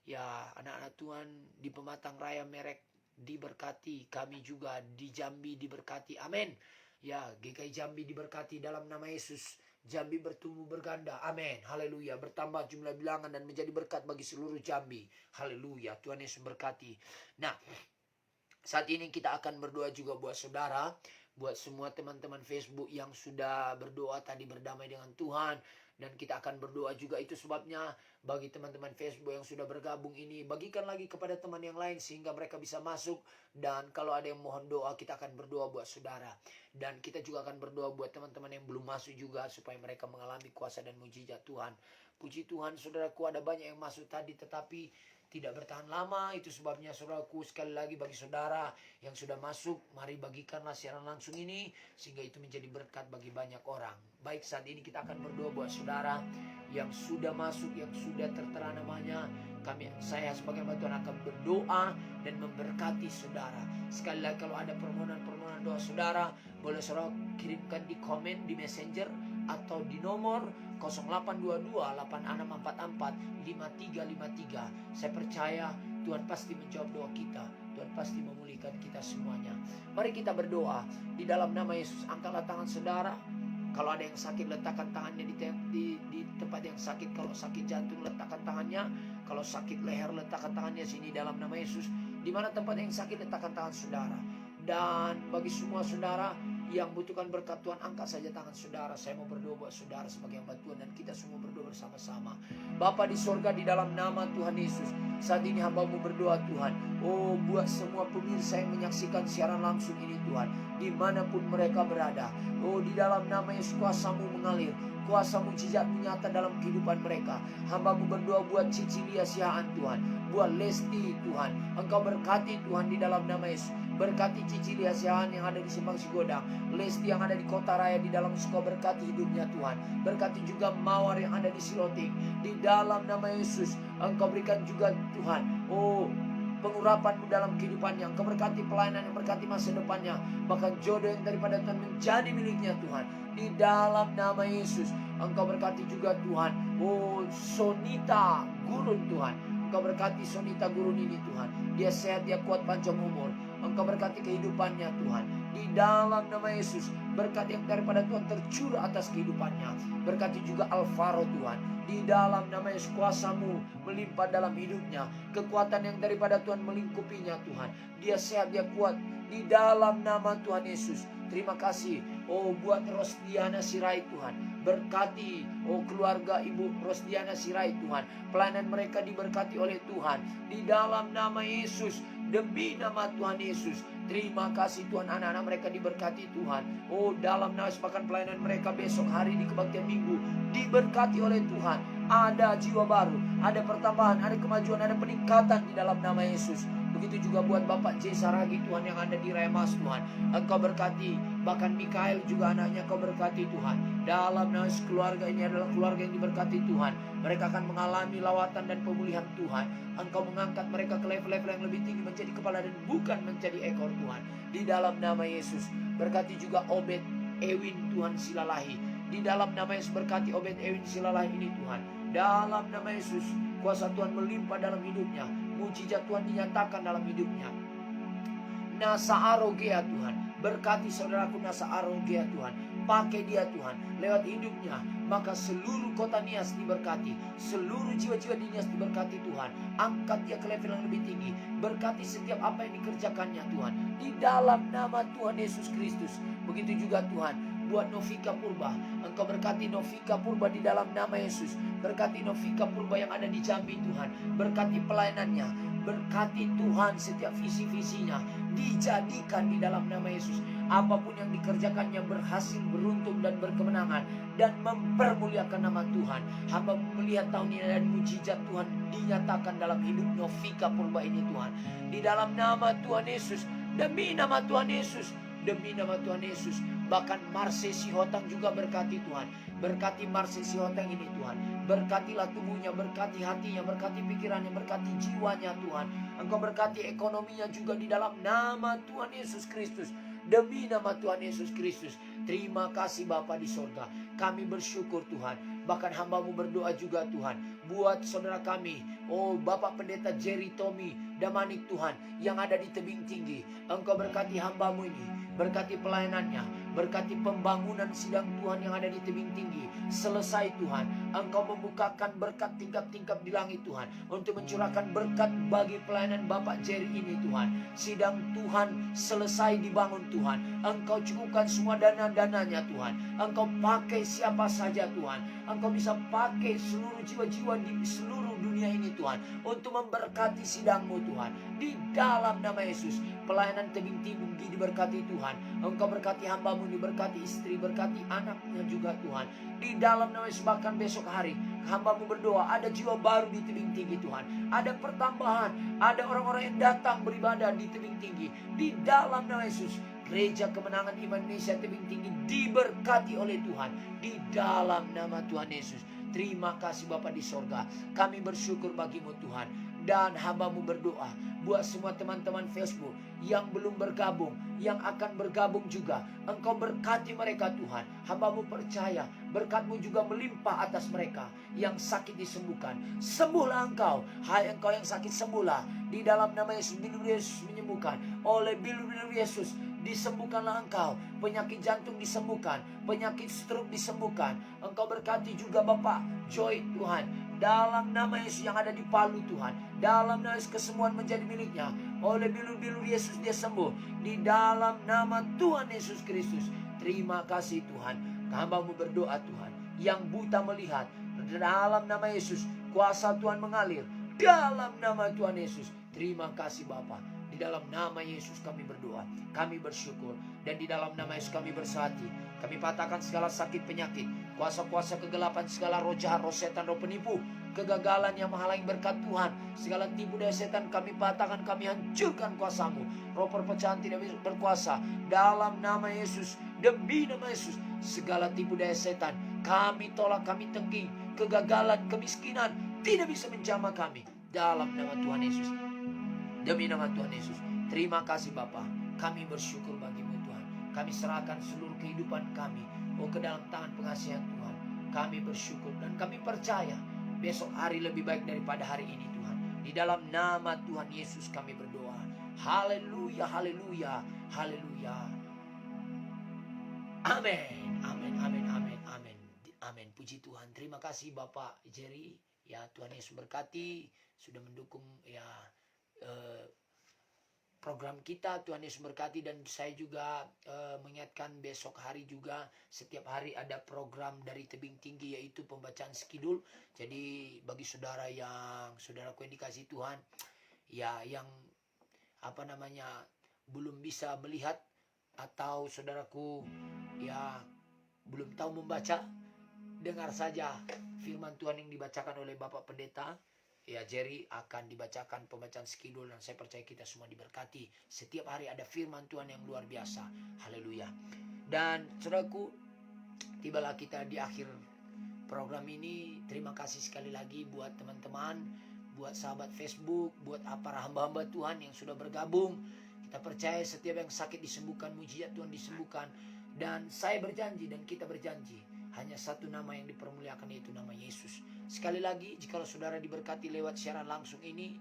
ya anak-anak Tuhan di Pematang Raya Merek diberkati. Kami juga di Jambi diberkati. Amin. Ya, GKI Jambi diberkati dalam nama Yesus. Jambi bertumbuh berganda. Amin. Haleluya. Bertambah jumlah bilangan dan menjadi berkat bagi seluruh Jambi. Haleluya. Tuhan Yesus berkati. Nah, saat ini kita akan berdoa juga buat saudara, buat semua teman-teman Facebook yang sudah berdoa tadi berdamai dengan Tuhan. Dan kita akan berdoa juga, itu sebabnya bagi teman-teman Facebook yang sudah bergabung ini, bagikan lagi kepada teman yang lain sehingga mereka bisa masuk. Dan kalau ada yang mohon doa, kita akan berdoa buat saudara. Dan kita juga akan berdoa buat teman-teman yang belum masuk juga, supaya mereka mengalami kuasa dan mujizat Tuhan. Puji Tuhan, saudaraku, ada banyak yang masuk tadi tetapi tidak bertahan lama. Itu sebabnya saudaraku, sekali lagi bagi saudara yang sudah masuk, mari bagikanlah siaran langsung ini sehingga itu menjadi berkat bagi banyak orang. Baik, saat ini kita akan berdoa buat saudara yang sudah masuk, yang sudah tertera namanya. Saya sebagai hamba Tuhan akan berdoa dan memberkati saudara. Sekali lagi, kalau ada permohonan doa saudara, boleh saudara kirimkan di komen di Messenger atau di nomor 0822 8644 5353. Saya percaya Tuhan pasti menjawab doa kita. Tuhan pasti memulihkan kita semuanya. Mari kita berdoa. Di dalam nama Yesus, angkatlah tangan saudara. Kalau ada yang sakit, letakkan tangannya di tempat yang sakit. Kalau sakit jantung, letakkan tangannya. Kalau sakit leher, letakkan tangannya sini dalam nama Yesus. Di mana tempat yang sakit, letakkan tangan saudara. Dan bagi semua saudara yang butuhkan berkat Tuhan, angkat saja tangan saudara. Saya mau berdoa buat saudara sebagai hamba Tuhan, dan kita semua berdoa bersama-sama. Bapa di sorga, di dalam nama Tuhan Yesus, saat ini hamba-Mu berdoa Tuhan. Oh, buat semua pemirsa yang menyaksikan siaran langsung ini Tuhan, dimanapun mereka berada. Oh, di dalam nama Yesus, kuasa-Mu mengalir, kuasa mujizat nyata dalam kehidupan mereka. Hamba-Mu berdoa buat Cicilia Sihaan Tuhan, buat Lesti Tuhan. Engkau berkati Tuhan di dalam nama Yesus. Berkati Cicilia Sihaan yang ada di Simpang Sigodang, Lesti yang ada di Kota Raya, di dalam Engkau berkati hidupnya Tuhan. Berkati juga Mawar yang ada di Siloting, di dalam nama Yesus. Engkau berikan juga Tuhan, oh, pengurapan-Mu dalam kehidupannya. Engkau berkati pelayanan, yang berkati masa depannya. Bahkan jodoh yang daripada Tuhan menjadi miliknya Tuhan, di dalam nama Yesus. Engkau berkati juga Tuhan, oh, Sonita Gurun Tuhan. Engkau berkati Sonita Gurun ini Tuhan. Dia sehat, dia kuat, panjang umur. Engkau berkati kehidupannya Tuhan. Di dalam nama Yesus, berkat yang daripada Tuhan tercurah atas kehidupannya. Berkati juga Alvaro Tuhan. Di dalam nama Yesus, kuasa-Mu melimpah dalam hidupnya. Kekuatan yang daripada Tuhan melingkupinya Tuhan. Dia sehat, dia kuat. Di dalam nama Tuhan Yesus. Terima kasih, oh, buat Rosdiana Sirait Tuhan. Berkati, oh, keluarga Ibu Rosdiana Sirait Tuhan. Pelayanan mereka diberkati oleh Tuhan. Di dalam nama Yesus, demi nama Tuhan Yesus. Terima kasih Tuhan, anak-anak mereka diberkati Tuhan. Oh, dalam nama bahkan pelayanan mereka besok hari di kebaktian minggu diberkati oleh Tuhan. Ada jiwa baru, ada pertambahan, ada kemajuan, ada peningkatan di dalam nama Yesus. Begitu juga buat Bapak J. Saragi Tuhan yang ada di Remas Tuhan. Engkau berkati, bahkan Mikael juga anaknya Engkau berkati Tuhan. Dalam nama keluarga ini adalah keluarga yang diberkati Tuhan. Mereka akan mengalami lawatan dan pemulihan Tuhan. Engkau mengangkat mereka ke level-level yang lebih tinggi, menjadi kepala dan bukan menjadi ekor Tuhan. Di dalam nama Yesus. Berkati juga Obed Ewin Tuhan Silalahi. Di dalam nama Yesus, berkati Obed Ewin Silalahi ini Tuhan. Dalam nama Yesus, kuasa Tuhan melimpah dalam hidupnya. Mujizat Tuhan dinyatakan dalam hidupnya. Nasa Arogea Tuhan, berkati saudaraku Nasa Arogea Tuhan. pakai dia Tuhan lewat hidupnya, maka seluruh kota Nias diberkati, seluruh jiwa-jiwa di Nias diberkati Tuhan. Angkat dia ke level yang lebih tinggi, berkati setiap apa yang dikerjakannya Tuhan, di dalam nama Tuhan Yesus Kristus. Begitu juga Tuhan buat Novika Purba, Engkau berkati Novika Purba di dalam nama Yesus. Berkati Novika Purba yang ada di Jambi Tuhan, berkati pelayanannya, berkati Tuhan setiap visi-visinya dijadikan di dalam nama Yesus. Apapun yang dikerjakannya berhasil, beruntung dan berkemenangan, dan mempermuliakan nama Tuhan. Hamba melihat tahun ini dan mujizat Tuhan dinyatakan dalam hidup Novika Purba ini Tuhan, di dalam nama Tuhan Yesus, demi nama Tuhan Yesus, demi nama Tuhan Yesus. Bahkan Marse Sihotang juga berkati Tuhan, berkati Marse Sihotang ini Tuhan, berkatilah tubuhnya, berkati hatinya, berkati pikirannya, berkati jiwanya Tuhan. Engkau berkati ekonominya juga di dalam nama Tuhan Yesus Kristus, demi nama Tuhan Yesus Kristus. Terima kasih Bapa di sorga, kami bersyukur Tuhan. Bahkan hambamu berdoa juga Tuhan buat saudara kami, oh Bapak Pendeta Jerry Tommy Damanik Tuhan, yang ada di tebing tinggi. Engkau berkati hambamu ini, berkati pelayanannya, berkati pembangunan sidang Tuhan yang ada di tebing tinggi. Selesai Tuhan, Engkau membukakan berkat tingkap-tingkap di langit Tuhan, untuk mencurahkan berkat bagi pelayanan Bapak Jerry ini Tuhan. Sidang Tuhan selesai dibangun Tuhan, Engkau cukupkan semua dana-dananya Tuhan. Engkau pakai siapa saja Tuhan, Engkau bisa pakai seluruh jiwa-jiwa di seluruh dunia ini Tuhan, untuk memberkati sidangmu Tuhan, di dalam nama Yesus. Pelayanan tebing tinggi diberkati Tuhan. Engkau berkati hambamu, diberkati istri, berkati anaknya juga Tuhan, di dalam nama Yesus. Bahkan besok hari hambamu berdoa ada jiwa baru di tebing tinggi Tuhan, ada pertambahan, ada orang-orang yang datang beribadah di tebing tinggi, di dalam nama Yesus. Gereja Kemenangan Iman Indonesia tebing tinggi diberkati oleh Tuhan, di dalam nama Tuhan Yesus. Terima kasih Bapa di sorga, kami bersyukur bagimu Tuhan. Dan hambamu berdoa buat semua teman-teman Facebook yang belum bergabung, yang akan bergabung juga. Engkau berkati mereka Tuhan. Hambamu percaya berkat-Mu juga melimpah atas mereka. Yang sakit disembuhkan, sembuhlah engkau. Hai engkau yang sakit, sembuhlah di dalam nama Yesus. Bilur Yesus menyembuhkan, oleh bilur Yesus disembuhkanlah engkau. Penyakit jantung disembuhkan, penyakit stroke disembuhkan. Engkau berkati juga Bapak Joy Tuhan, dalam nama Yesus yang ada di Palu Tuhan, dalam nama Yesus kesembuhan menjadi miliknya. Oleh bilur-bilur Yesus dia sembuh, di dalam nama Tuhan Yesus Kristus. Terima kasih Tuhan. Hambamu berdoa Tuhan, yang buta melihat, dalam nama Yesus kuasa Tuhan mengalir, dalam nama Tuhan Yesus. Terima kasih Bapa. Di dalam nama Yesus kami berdoa, kami bersyukur, dan di dalam nama Yesus kami bersatu. Kami patahkan segala sakit penyakit, kuasa-kuasa kegelapan, segala roh jahat, roh setan, roh penipu, kegagalan yang menghalangi berkat Tuhan, segala tipu daya setan kami patahkan, kami hancurkan kuasamu. Roh perpecahan tidak bisa berkuasa dalam nama Yesus, demi nama Yesus. Segala tipu daya setan kami tolak, kami tengking. Kegagalan, kemiskinan tidak bisa menjamah kami dalam nama Tuhan Yesus, demi nama Tuhan Yesus. Terima kasih Bapa, kami bersyukur bagimu Tuhan. Kami serahkan seluruh kehidupan kami ke dalam tangan pengasihan Tuhan. Kami bersyukur dan kami percaya besok hari lebih baik daripada hari ini Tuhan. Di dalam nama Tuhan Yesus kami berdoa. Haleluya, haleluya, haleluya. Amin, amin, amin, amin, amin, amin. Puji Tuhan. Terima kasih Bapak Jerry. Ya, Tuhan Yesus berkati sudah mendukung ya program kita. Tuhan Yesus berkati. Dan saya juga mengingatkan besok hari juga setiap hari ada program dari tebing tinggi, yaitu pembacaan skidul. Jadi bagi saudara yang saudaraku yang dikasih Tuhan, ya yang belum bisa melihat, atau saudaraku ya belum tahu membaca, dengar saja firman Tuhan yang dibacakan oleh Bapak Pendeta ya Jerry. Akan dibacakan pembacaan skidul, dan saya percaya kita semua diberkati. Setiap hari ada firman Tuhan yang luar biasa. Haleluya. Dan saudaraku, tibalah kita di akhir program ini. Terima kasih sekali lagi buat teman-teman, buat sahabat Facebook, buat para hamba-hamba Tuhan yang sudah bergabung. Kita percaya setiap yang sakit disembuhkan, mujizat Tuhan disembuhkan. Dan saya berjanji dan kita berjanji, hanya satu nama yang dipermuliakan, yaitu nama Yesus. Sekali lagi, jika saudara diberkati lewat siaran langsung ini,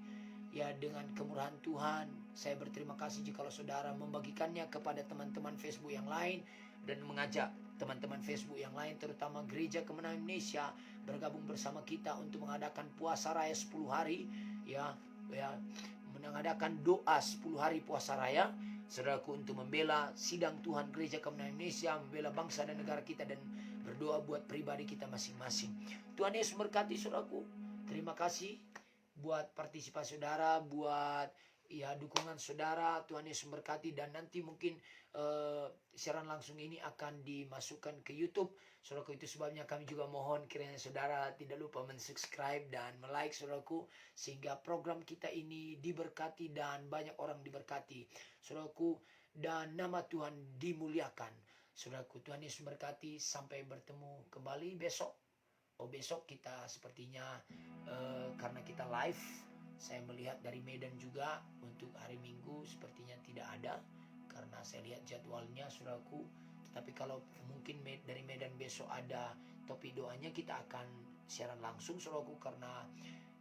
ya dengan kemurahan Tuhan, saya berterima kasih jika saudara membagikannya kepada teman-teman Facebook yang lain, dan mengajak teman-teman Facebook yang lain, terutama Gereja Kemenangan Indonesia, bergabung bersama kita untuk mengadakan puasa raya 10 hari, ya, mengadakan doa 10 hari puasa raya, saudaraku, untuk membela sidang Tuhan Gereja Kemenangan Indonesia, membela bangsa dan negara kita, dan berdoa buat pribadi kita masing-masing. Tuhan Yesus berkati, saudaraku. Terima kasih buat partisipasi saudara, buat dukungan saudara. Tuhan Yesus berkati. Dan nanti mungkin siaran langsung ini akan dimasukkan ke YouTube. Saudaraku, itu sebabnya kami juga mohon kiranya saudara tidak lupa mensubscribe dan like, saudaraku, sehingga program kita ini diberkati dan banyak orang diberkati, saudaraku, dan nama Tuhan dimuliakan. Saudaraku, Tuhan Yesus berkati. Sampai bertemu kembali besok. Besok kita sepertinya karena kita live, saya melihat dari Medan juga untuk hari Minggu sepertinya tidak ada, karena saya lihat jadwalnya, saudaraku. Tetapi kalau mungkin dari Medan besok ada topik doanya, kita akan siaran langsung, saudaraku, karena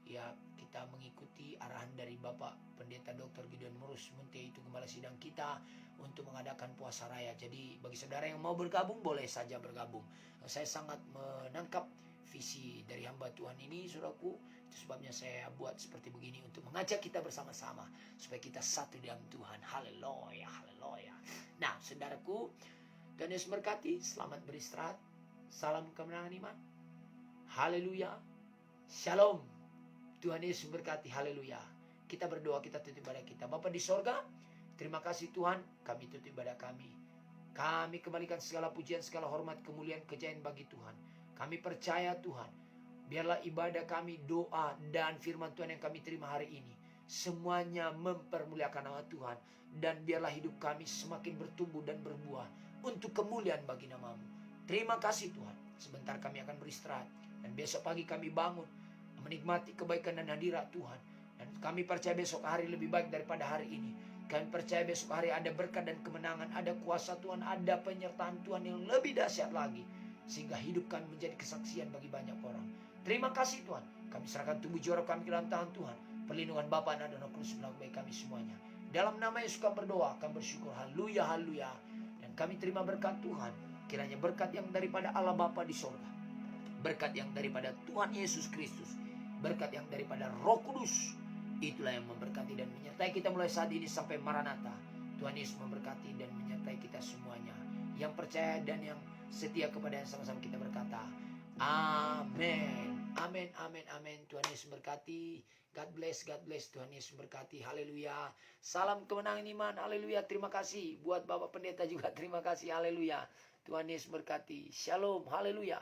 ya kita mengikuti arahan dari Bapak Pendeta Dr. Gideon Murus Munte, itu Gembala Sidang kita, untuk mengadakan puasa raya. Jadi bagi saudara yang mau bergabung, boleh saja bergabung. Saya sangat menangkap visi dari hamba Tuhan ini, saudaraku. Itu sebabnya saya buat seperti begini, untuk mengajak kita bersama-sama supaya kita satu di dalam Tuhan. Haleluya, haleluya. Nah, saudaraku, Tuhan Yesus berkati. Selamat beristirahat. Salam kemenangan iman. Haleluya. Shalom. Tuhan Yesus berkati. Haleluya. Kita berdoa, kita tutup ibadah kita. Bapa di sorga, terima kasih Tuhan. Kami tutup ibadah kami. Kami kembalikan segala pujian, segala hormat, kemuliaan, kejayaan bagi Tuhan. Kami percaya Tuhan, biarlah ibadah kami, doa, dan firman Tuhan yang kami terima hari ini, semuanya mempermuliakan nama Tuhan. Dan biarlah hidup kami semakin bertumbuh dan berbuah untuk kemuliaan bagi nama-Mu. Terima kasih Tuhan. Sebentar kami akan beristirahat, dan besok pagi kami bangun menikmati kebaikan dan hadirat Tuhan. Dan kami percaya besok hari lebih baik daripada hari ini. Kami percaya besok hari ada berkat dan kemenangan, ada kuasa Tuhan, ada penyertaan Tuhan yang lebih dahsyat lagi, sehingga hidup kami menjadi kesaksian bagi banyak orang. Terima kasih Tuhan. Kami serahkan tubuh jiwa kami ke dalam tangan Tuhan. Perlindungan Bapa, Anak, dan Roh Kudus bagi kami semuanya. Dalam nama Yesus kami berdoa, kami bersyukur. Haleluya, haleluya. Dan kami terima berkat Tuhan. Kiranya berkat yang daripada Allah Bapa di sorga, berkat yang daripada Tuhan Yesus Kristus, berkat yang daripada Roh Kudus, itulah yang memberkati dan menyertai kita mulai saat ini sampai Maranatha. Tuhan Yesus memberkati dan menyertai kita semuanya. Yang percaya dan yang setia kepada yang sama-sama kita berkata, amin, amin, amin, amin. Tuhan Yesus berkati. God bless, God bless. Tuhan Yesus berkati. Haleluya. Salam kemenangan iman. Haleluya. Terima kasih buat Bapak Pendeta juga. Terima kasih. Haleluya. Tuhan Yesus berkati. Shalom. Haleluya.